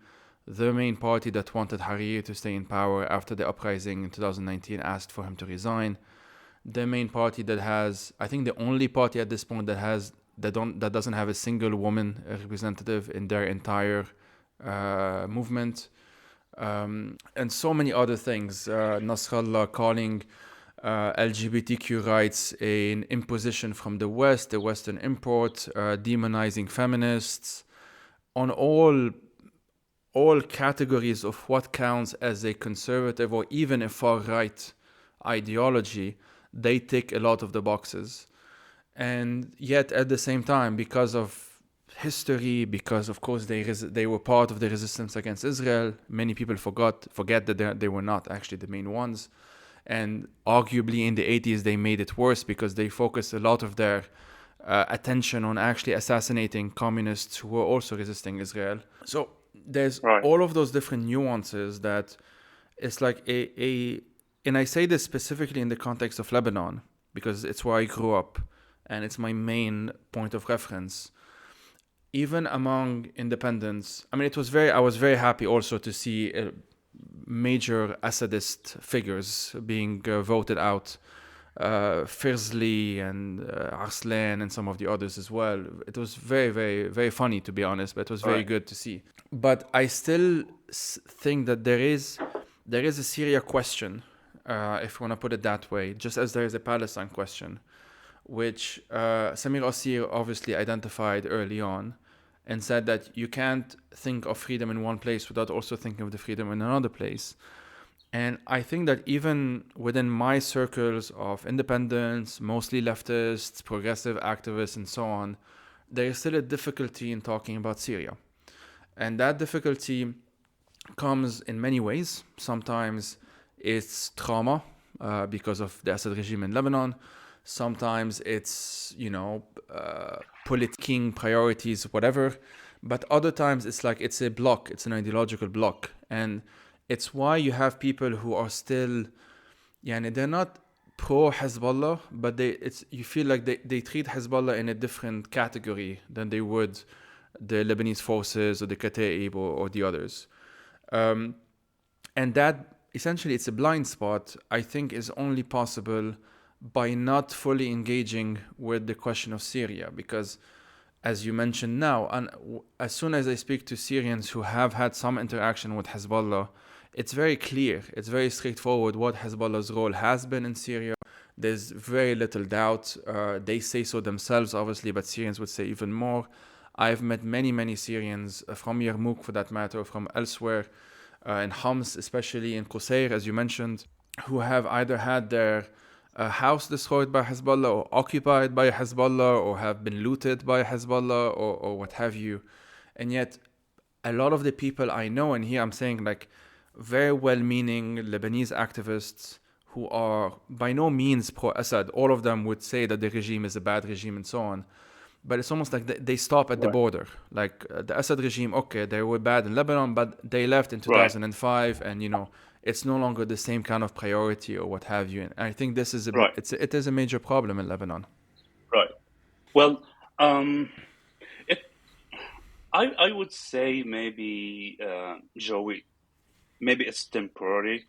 Speaker 1: the main party that wanted Hariri to stay in power after the uprising in 2019, asked for him to resign. The main party that has, I think the only party at this point that doesn't have a single woman representative in their entire movement, and so many other things. Nasrallah calling LGBTQ rights an imposition from the West, the Western import, demonizing feminists, on all categories of what counts as a conservative or even a far-right ideology. They tick a lot of the boxes. And yet at the same time, because of history, because of course they were part of the resistance against Israel, many people forget that they were not actually the main ones. And arguably in the 80s they made it worse because they focused a lot of their attention on actually assassinating communists who were also resisting Israel. So there's all of those different nuances that it's like and I say this specifically in the context of Lebanon because it's where I grew up and it's my main point of reference. Even among independents, I mean, I was very happy also to see major Assadist figures being voted out, Firzli and Arslan and some of the others as well. It was very, very, very funny, to be honest, but it was very good to see. But I still think that there is a Syria question, if you want to put it that way, just as there is a Palestine question, which Samir Kassir obviously identified early on and said that you can't think of freedom in one place without also thinking of the freedom in another place. And I think that even within my circles of independents, mostly leftists, progressive activists, and so on, there is still a difficulty in talking about Syria. And that difficulty comes in many ways. Sometimes it's trauma because of the Assad regime in Lebanon. Sometimes it's, politicking priorities, whatever. But other times it's like it's a block. It's an ideological block. And it's why you have people who are still, they're not pro-Hezbollah, but you feel like they treat Hezbollah in a different category than they would the Lebanese forces or the Kataib or the others. And that, essentially, it's a blind spot, I think, is only possible by not fully engaging with the question of Syria. Because, as you mentioned now, and as soon as I speak to Syrians who have had some interaction with Hezbollah, it's very clear, it's very straightforward what Hezbollah's role has been in Syria. There's very little doubt. They say so themselves, obviously, but Syrians would say even more. I've met many, many Syrians from Yarmouk, for that matter, from elsewhere, in Homs, especially in Qusayr, as you mentioned, who have either had their house destroyed by Hezbollah or occupied by Hezbollah or have been looted by Hezbollah or what have you. And yet, a lot of the people I know, and here I'm saying like very well-meaning Lebanese activists who are by no means pro-Assad, all of them would say that the regime is a bad regime and so on. but it's almost like they stop at the border. Like the Assad regime, okay, they were bad in Lebanon, but they left in 2005, and it's no longer the same kind of priority or what have you. And I think this is it is a major problem in Lebanon.
Speaker 2: Right. Well, I would say maybe Joey, maybe it's temporary.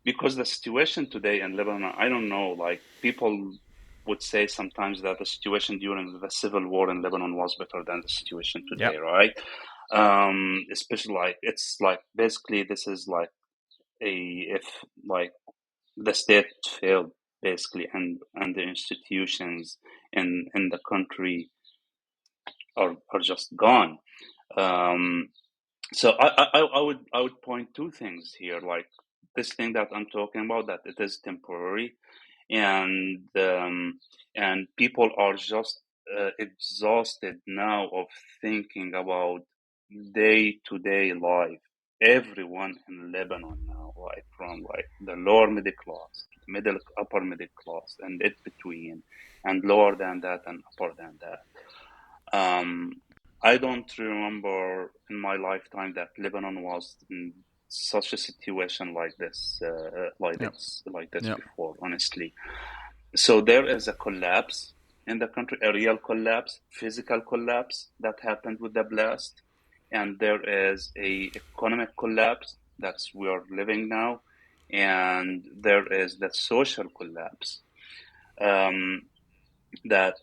Speaker 2: Because the situation today in Lebanon, I don't know, like people would say sometimes that the situation during the civil war in Lebanon was better than the situation today, right? Especially like, it's like, basically this is like if like the state failed basically, and the institutions in the country are just gone. So I would point two things here, like this thing that I'm talking about, that it is temporary, and people are just exhausted now of thinking about day-to-day life. Everyone in Lebanon now, like from like the lower middle class, middle upper middle class, and in between, and lower than that and upper than that. I don't remember in my lifetime that Lebanon was in such a situation like this, before, honestly. So there is a collapse in the country, a real collapse, physical collapse that happened with the blast, and there is a economic collapse that's we are living now, and there is the social collapse that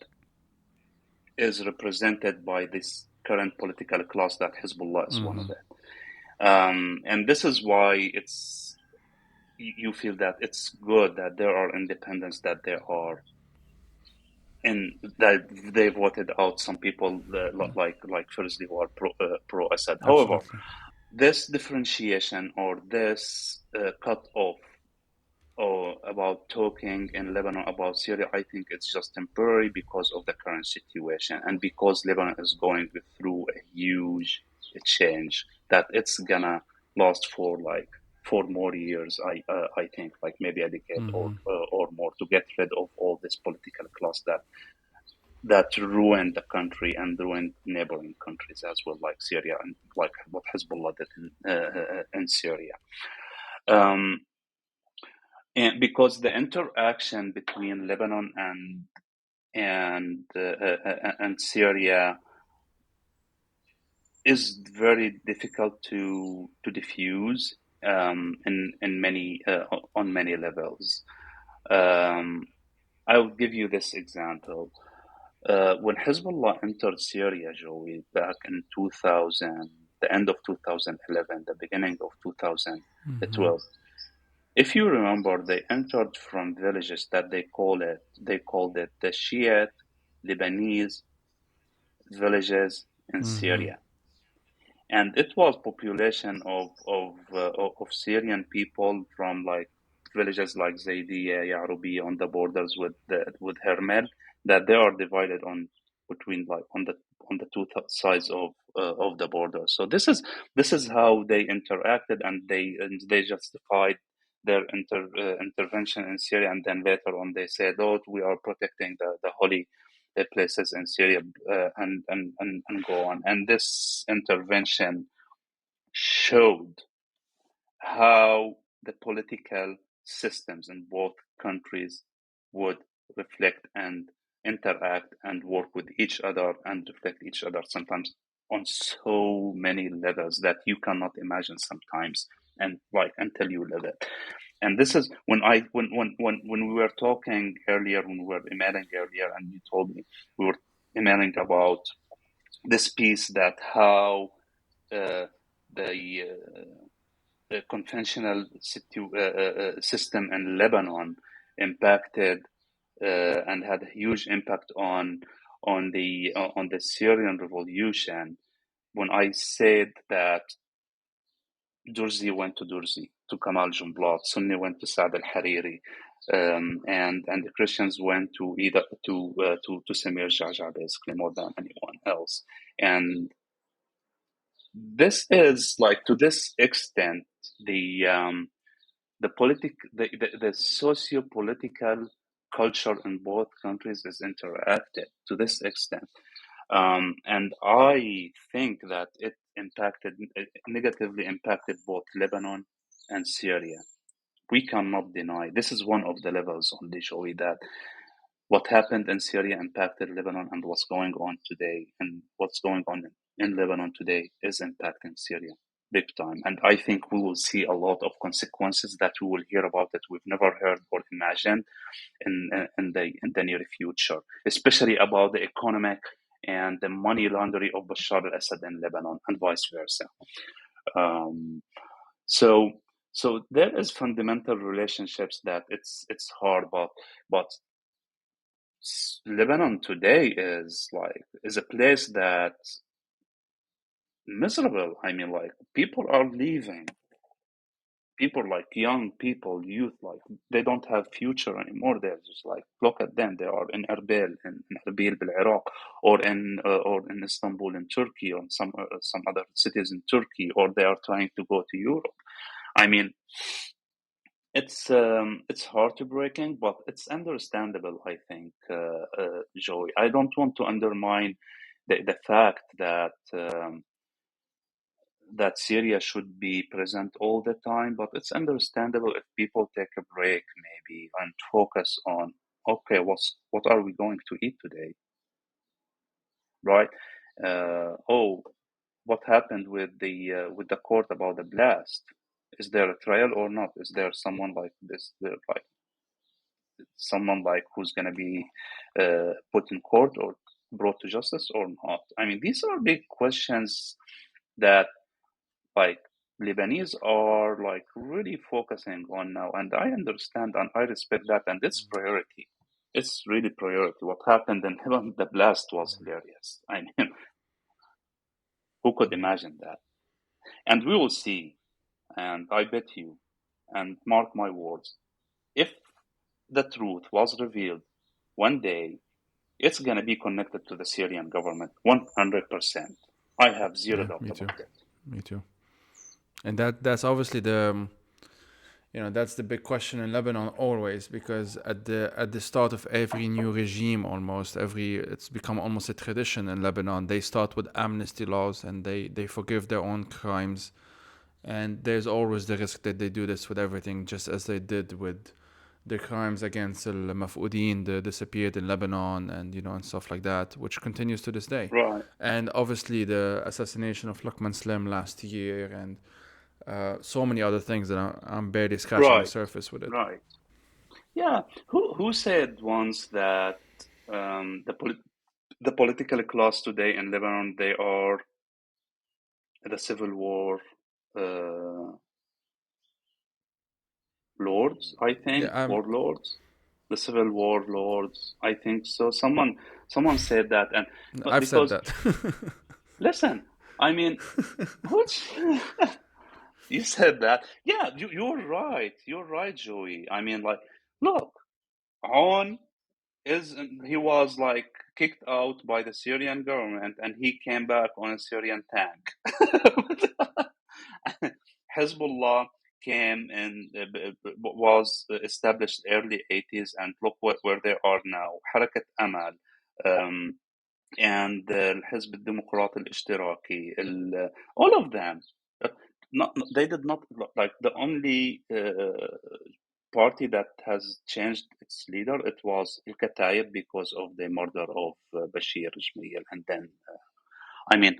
Speaker 2: is represented by this current political class that Hezbollah is one of it. And this is why you feel that it's good that there are independents, that there are, and that they voted out some people like firstly who are pro Assad. However, this differentiation or this cut off or about talking in Lebanon about Syria, I think it's just temporary because of the current situation, and because Lebanon is going through a huge change that it's gonna last for like 4 more years. I think like maybe a decade or more, to get rid of all this political class that ruined the country and ruined neighboring countries as well, like Syria, and like what Hezbollah did in Syria. And because the interaction between Lebanon and Syria is very difficult to diffuse in many on many levels. I will give you this example. When Hezbollah entered Syria, Joey, back in 2000, the end of 2011, the beginning of 2012. If you remember, they entered from villages that they called it the Shiite Lebanese villages in Syria, and it was population of Syrian people from like villages like Zaydiya, Yarmouk on the borders with Hermel, that they are divided on between like on the two sides of the border. So this is how they interacted, and they justified their intervention in Syria, and then later on they said, "Oh, we are protecting the holy places in Syria," and go on. And this intervention showed how the political systems in both countries would reflect and interact and work with each other and reflect each other sometimes on so many levels that you cannot imagine sometimes, and like until you live it. And this is when we were talking earlier, when we were emailing earlier, and you told me we were emailing about this piece, that how the conventional system in Lebanon impacted and had a huge impact on the Syrian revolution. When I said that Durzi went to Durzi, to Kamal Jumblat, Sunni went to Saad al-Hariri, and the Christians went to either to Samir Kassir, basically, more than anyone else. And this is like, to this extent, the socio-political culture in both countries is interacted to this extent. And I think that it negatively impacted both Lebanon and Syria. We cannot deny, this is one of the levels on the show, that what happened in Syria impacted Lebanon, and what's going on today and what's going on in Lebanon today is impacting Syria big time. And I think we will see a lot of consequences that we will hear about that we've never heard or imagined in the near future, especially about the economic and the money laundering of Bashar al-Assad in Lebanon and vice versa. So there is fundamental relationships that it's hard, but Lebanon today is a place that's miserable. I mean, like, people are leaving. People, like young people, youth, like, they don't have future anymore. They're just like, look at them. They are in Erbil, in Erbil, Iraq, or in Istanbul in Turkey, or some other cities in Turkey, or they are trying to go to Europe. I mean, it's heartbreaking, but it's understandable, I think, Joey. I don't want to undermine the fact that that Syria should be present all the time, but it's understandable if people take a break maybe and focus on, okay, what are we going to eat today, right? What happened with the court about the blast? Is there a trial or not? Is there someone like this, someone like who's going to be put in court or brought to justice or not? I mean, these are big questions that, like, Lebanese are like really focusing on now, and I understand and I respect that, and it's priority. It's really priority. What happened in Lebanon, the blast was hilarious. I mean, who could imagine that? And we will see, and I bet you, and mark my words, if the truth was revealed one day, it's going to be connected to the Syrian government 100%. I have zero doubt about it.
Speaker 1: Me too. And that's obviously that's the big question in Lebanon always, because at the start of every new regime, it's become almost a tradition in Lebanon. They start with amnesty laws and they forgive their own crimes, and there's always the risk that they do this with everything, just as they did with the crimes against the Mafqudin, the disappeared in Lebanon, and and stuff like that, which continues to this day.
Speaker 2: Right.
Speaker 1: And obviously the assassination of Luqman Slim last year, and so many other things that I'm barely scratching the surface with it.
Speaker 2: Right. Yeah. Who said once that the political class today in Lebanon, they are the civil war lords, I think, warlords? The civil war lords, I think so. Someone said that, and
Speaker 1: I've said that.
Speaker 2: Listen, I mean, you said that. Yeah, you're right. You're right, Joey. I mean, like, look, he was like kicked out by the Syrian government, and he came back on a Syrian tank. Hezbollah came and was established early 80s, and look where they are now. Harakat Amal, and الحزب الديمقراطي الاشتراكي, all of them, they did not, like, the only party that has changed its leader, it was Yekelchyk, because of the murder of Bashir Jmail, and then I mean,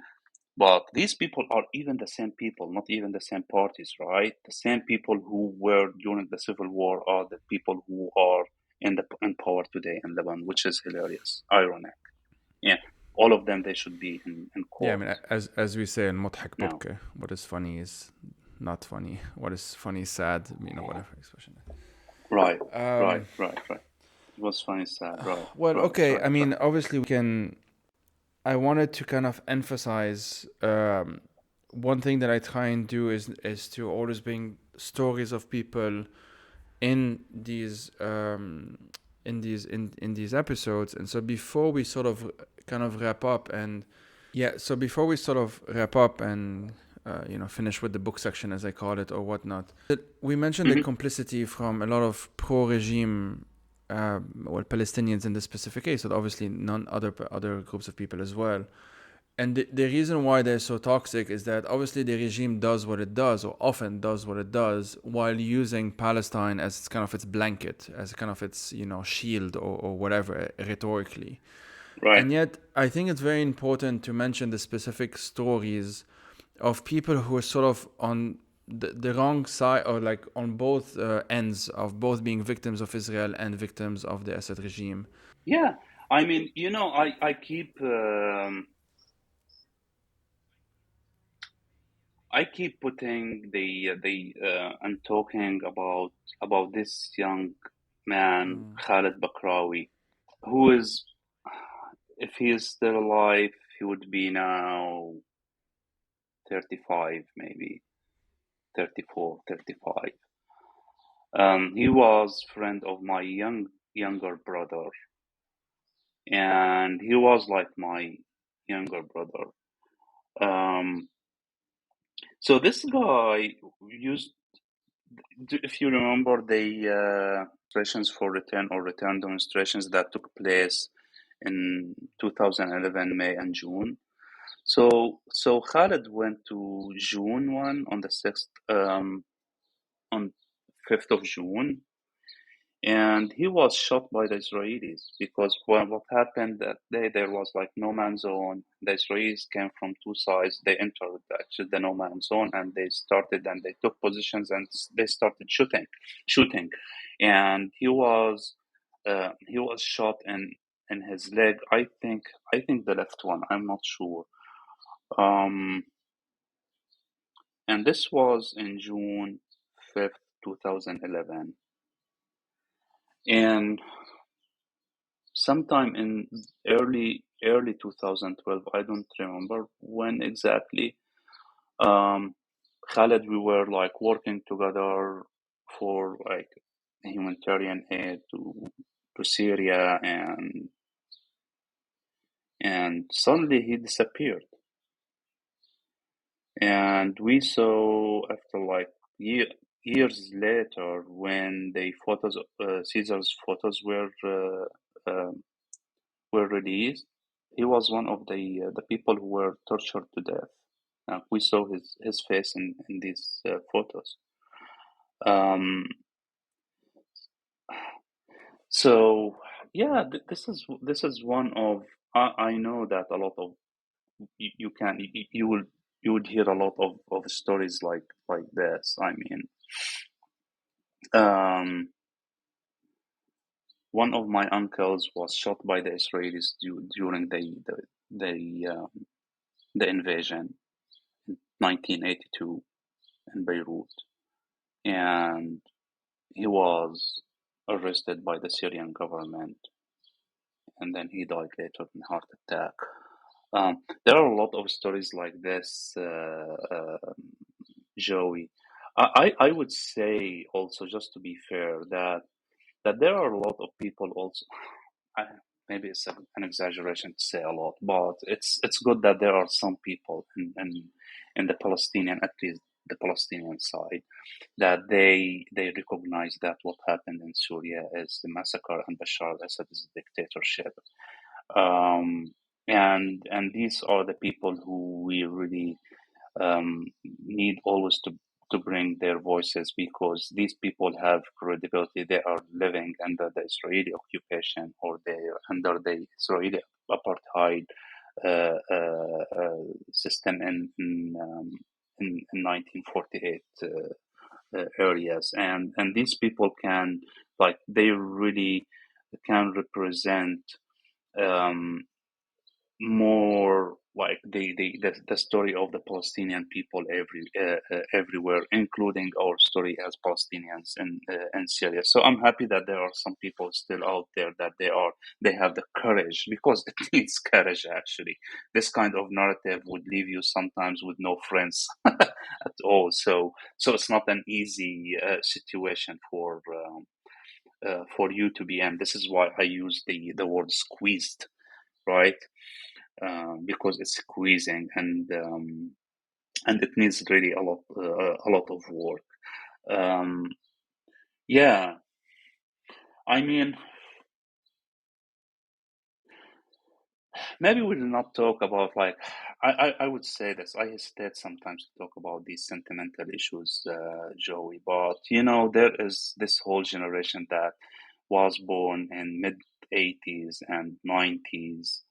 Speaker 2: but these people are even the same people, not even the same parties, right? The same people who were during the civil war are the people who are in power today in Lebanon, which is hilarious, ironic. Yeah, all of them, they should be in court.
Speaker 1: Yeah, I mean, as we say in مضحك ببكي, what is funny is not funny. What is funny is sad. Whatever expression.
Speaker 2: Right. It was funny, sad. Right.
Speaker 1: Well,
Speaker 2: right,
Speaker 1: okay.
Speaker 2: right,
Speaker 1: I mean, obviously, I wanted to kind of emphasize one thing that I try and do is to always bring stories of people in these episodes. And so before we sort of kind of wrap up and finish with the book section, as I call it, or whatnot, we mentioned the complicity from a lot of pro-regime well, Palestinians in this specific case, but obviously none other groups of people as well. And the reason why they're so toxic is that obviously the regime does what it does, or often does what it does, while using Palestine as kind of its blanket, as kind of its, shield or whatever, rhetorically.
Speaker 2: Right.
Speaker 1: And yet, I think it's very important to mention the specific stories of people who are sort of on the wrong side, or like on both ends of both being victims of Israel and victims of the Assad regime.
Speaker 2: Yeah. I mean, I keep putting and talking about this young man, Khalid Bakrawi, who is, if he is still alive, he would be now 35, maybe 34, 35. He was friend of my younger brother, and he was like my younger brother. So this guy used, if you remember the demonstrations for return demonstrations that took place in 2011, May and June. So Khalid went to June one on the 6th, on 5th of June, and he was shot by the Israelis because what happened that day, there was like no man's zone. The Israelis came from two sides. They entered actually the no man's zone, and they took positions, and they started shooting, and he was shot in his leg. I think the left one. I'm not sure. And this was in June 5th, 2011. And sometime in early 2012, I don't remember when exactly, Khaled, we were like working together for like humanitarian aid to Syria, and suddenly he disappeared. And we saw after like years later, when the photos, Caesar's photos were released, he was one of the people who were tortured to death. We saw his face in these photos. So yeah, this is one of, I know that a lot of you would hear a lot of stories like this. I mean, one of my uncles was shot by the Israelis during the invasion in 1982 in Beirut, and he was arrested by the Syrian government, and then he died later in heart attack. There are a lot of stories like this, Joey. I would say also, just to be fair, that there are a lot of people also. Maybe it's an exaggeration to say a lot, but it's good that there are some people in the Palestinian, at least the Palestinian side, that they recognize that what happened in Syria is the massacre and Bashar al-Assad is a dictatorship. And these are the people who we really need always to bring their voices, because these people have credibility. They are living under the Israeli occupation, or they are under the Israeli apartheid system in 1948 areas, and these people can, like, they really can represent more like the story of the Palestinian people everywhere, including our story as Palestinians in Syria. So I'm happy that there are some people still out there that they have the courage, because it needs courage actually. This kind of narrative would leave you sometimes with no friends at all. So it's not an easy situation for you to be in. This is why I use the word squeezed, right? Because it's squeezing, and it needs really a lot of work. Yeah, I mean, maybe we will not talk about like I would say this. I hesitate sometimes to talk about these sentimental issues, Joey. But you know, there is this whole generation that was born in mid 80s and 90s,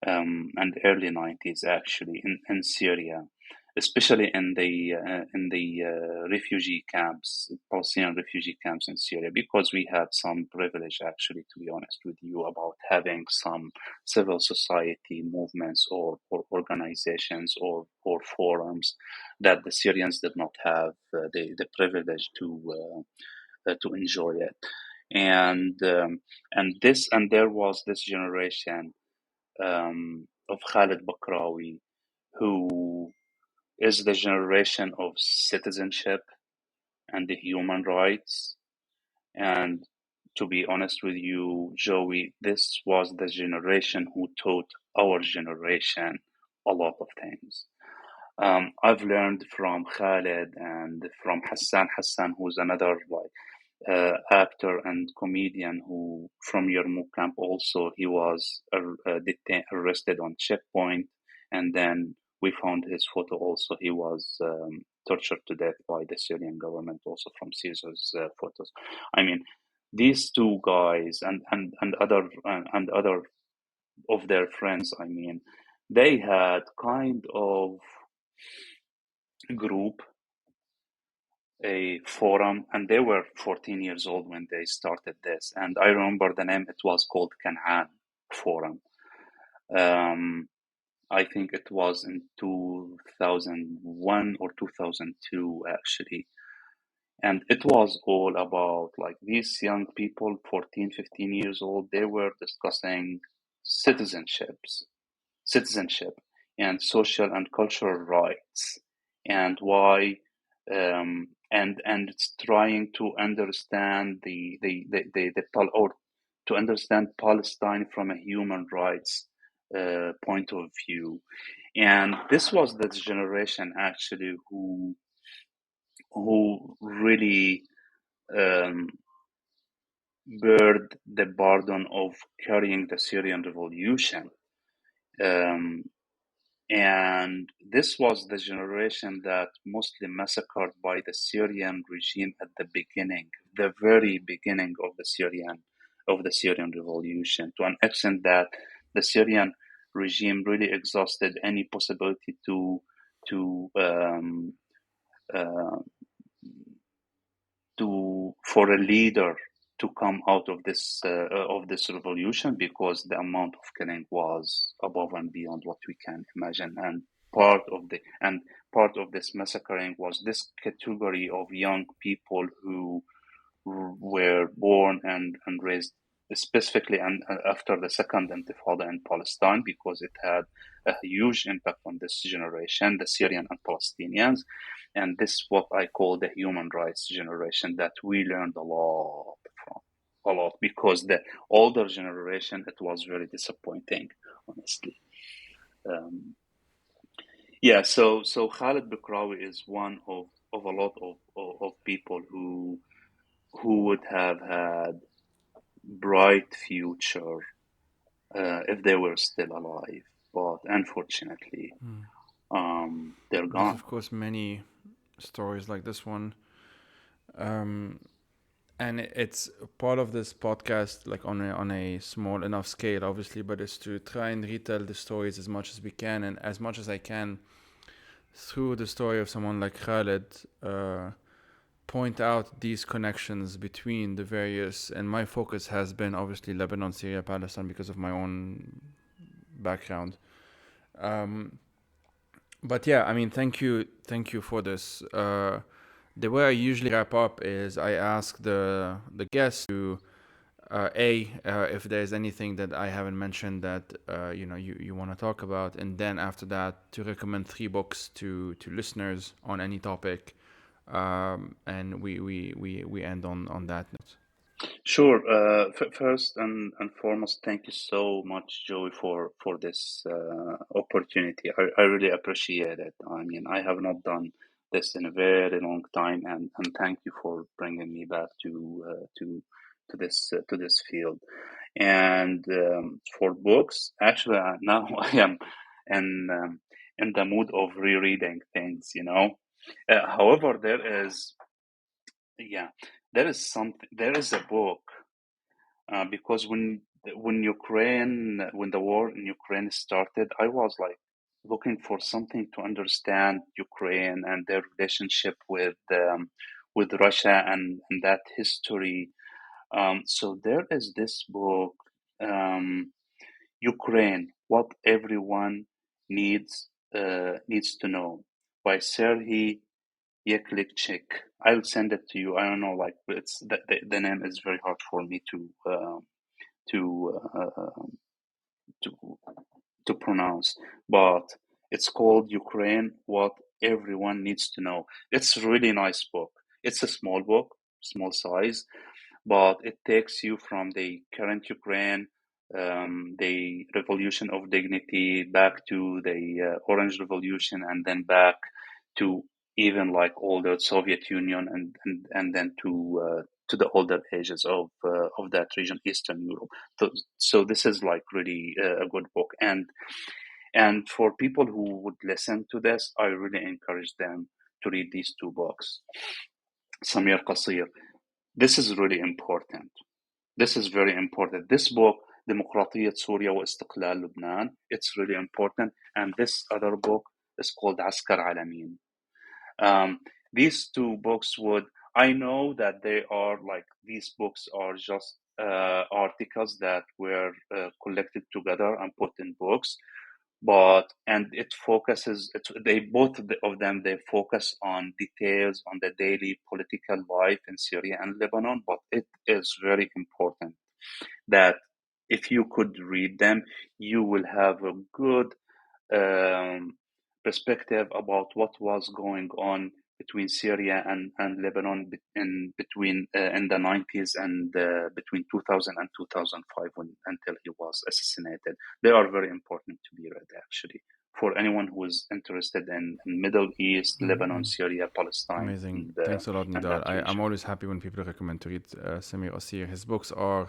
Speaker 2: and early 90s actually in Syria, especially in the refugee camps, Palestinian refugee camps in Syria, because we had some privilege actually, to be honest with you, about having some civil society movements or organizations or forums that the Syrians did not have the privilege to enjoy it. And there was this generation of Khalid Bakrawi, who is the generation of citizenship and the human rights. And to be honest with you, Joey, this was the generation who taught our generation a lot of things. I've learned from Khalid and from Hassan, who's another actor and comedian who from Yarmouk camp also. He was arrested on checkpoint, and then we found his photo also. He was tortured to death by the Syrian government also from Caesar's photos. I mean, these two guys and other of their friends, I mean, they had kind of group, a forum, and they were 14 years old when they started this. And I remember the name, it was called Canaan Forum. I think it was in 2001 or 2002, actually. And it was all about like these young people, 14, 15 years old, they were discussing citizenship and social and cultural rights, and why and it's trying to understand or to understand Palestine from a human rights point of view. And this was the generation actually who really bear the burden of carrying the Syrian revolution. And this was the generation that mostly massacred by the Syrian regime at the beginning, the very beginning of the Syrian revolution, to an extent that the Syrian regime really exhausted any possibility for a leader to come out of this revolution, because the amount of killing was above and beyond what we can imagine. And part of this massacring was this category of young people who were born and raised specifically and after the second intifada in Palestine, because it had a huge impact on this generation, the Syrian and Palestinians. And this is what I call the human rights generation, that we learned a lot from, because the older generation, it was very disappointing, honestly. So Khalid Bakrawi is one of a lot of people who would have had bright future if they were still alive, but unfortunately, they're
Speaker 1: There's
Speaker 2: gone.
Speaker 1: of course many stories like this one, and it's part of this podcast, like on a small enough scale, obviously, but it's to try and retell the stories as much as we can, and as much as I can through the story of someone like Khalid, point out these connections between the various, and my focus has been obviously Lebanon, Syria, Palestine, because of my own background. But yeah, I mean, thank you for this. The way I usually wrap up is I ask the guests to if there's anything that I haven't mentioned that you want to talk about, and then after that to recommend 3 books to listeners on any topic, and we end on that note.
Speaker 2: Sure. First and foremost, thank you so much, Joey, for this opportunity. I really appreciate it. I mean, I have not done this in a very long time, and thank you for bringing me back to this field. And for books, actually, now I am in the mood of rereading things, you know. However, there is a book, because when the war in Ukraine started, I was like looking for something to understand Ukraine and their relationship with Russia and that history. So there is this book, Ukraine: What Everyone Needs to Know, by Serhy Yekelchyk. I'll send it to you. I don't know, like it's the name is very hard for me to to pronounce, but it's called Ukraine: What Everyone Needs to Know. It's a really nice book. It's a small book, small size, but it takes you from the current Ukraine, the Revolution of Dignity, back to the Orange Revolution, and then back to even like older Soviet Union, and then to the older ages of that region, Eastern Europe. So this is like really a good book, and for people who would listen to this, I really encourage them to read these two books. Samir Kassir. This is really important. This is very important. This book, ديمقراطية سوريا واستقلال لبنان, it's really important. And this other book is called عسكر على مين. These two books I know that these books are just articles that were collected together and put in books, and it focuses, both of them, they focus on details on the daily political life in Syria and Lebanon, but it is very important that if you could read them, you will have a good perspective about what was going on between Syria and Lebanon in the 90s and between 2000 and 2005 until he was assassinated. They are very important to be read, actually, for anyone who is interested in Middle East, Lebanon, Syria, Palestine.
Speaker 1: Amazing. Thanks a lot, Nidal. I'm always happy when people recommend to read Samir Kassir. His books are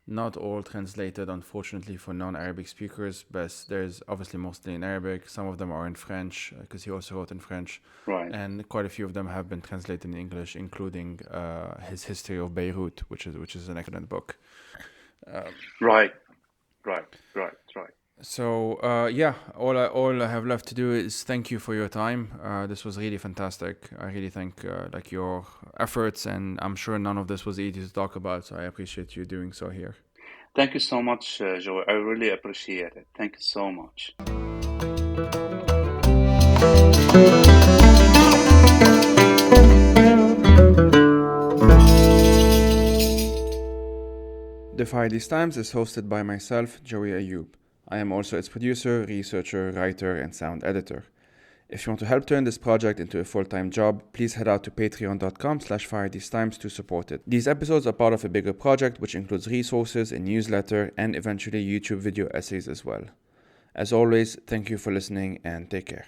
Speaker 1: not all translated, unfortunately, for non-Arabic speakers, but there's obviously mostly in Arabic. Some of them are in French, because he also wrote in French.
Speaker 2: Right.
Speaker 1: And quite a few of them have been translated in English, including his History of Beirut, which is an excellent book.
Speaker 2: Right.
Speaker 1: So all I have left to do is thank you for your time. This was really fantastic. I really thank your efforts, and I'm sure none of this was easy to talk about, so I appreciate you doing so here.
Speaker 2: Thank you so much, Joey. I really appreciate it. Thank you so much.
Speaker 1: The Fire These Times is hosted by myself, Joey Ayoub. I am also its producer, researcher, writer, and sound editor. If you want to help turn this project into a full-time job, please head out to patreon.com/firethesetimes to support it. These episodes are part of a bigger project which includes resources, a newsletter, and eventually YouTube video essays as well. As always, thank you for listening and take care.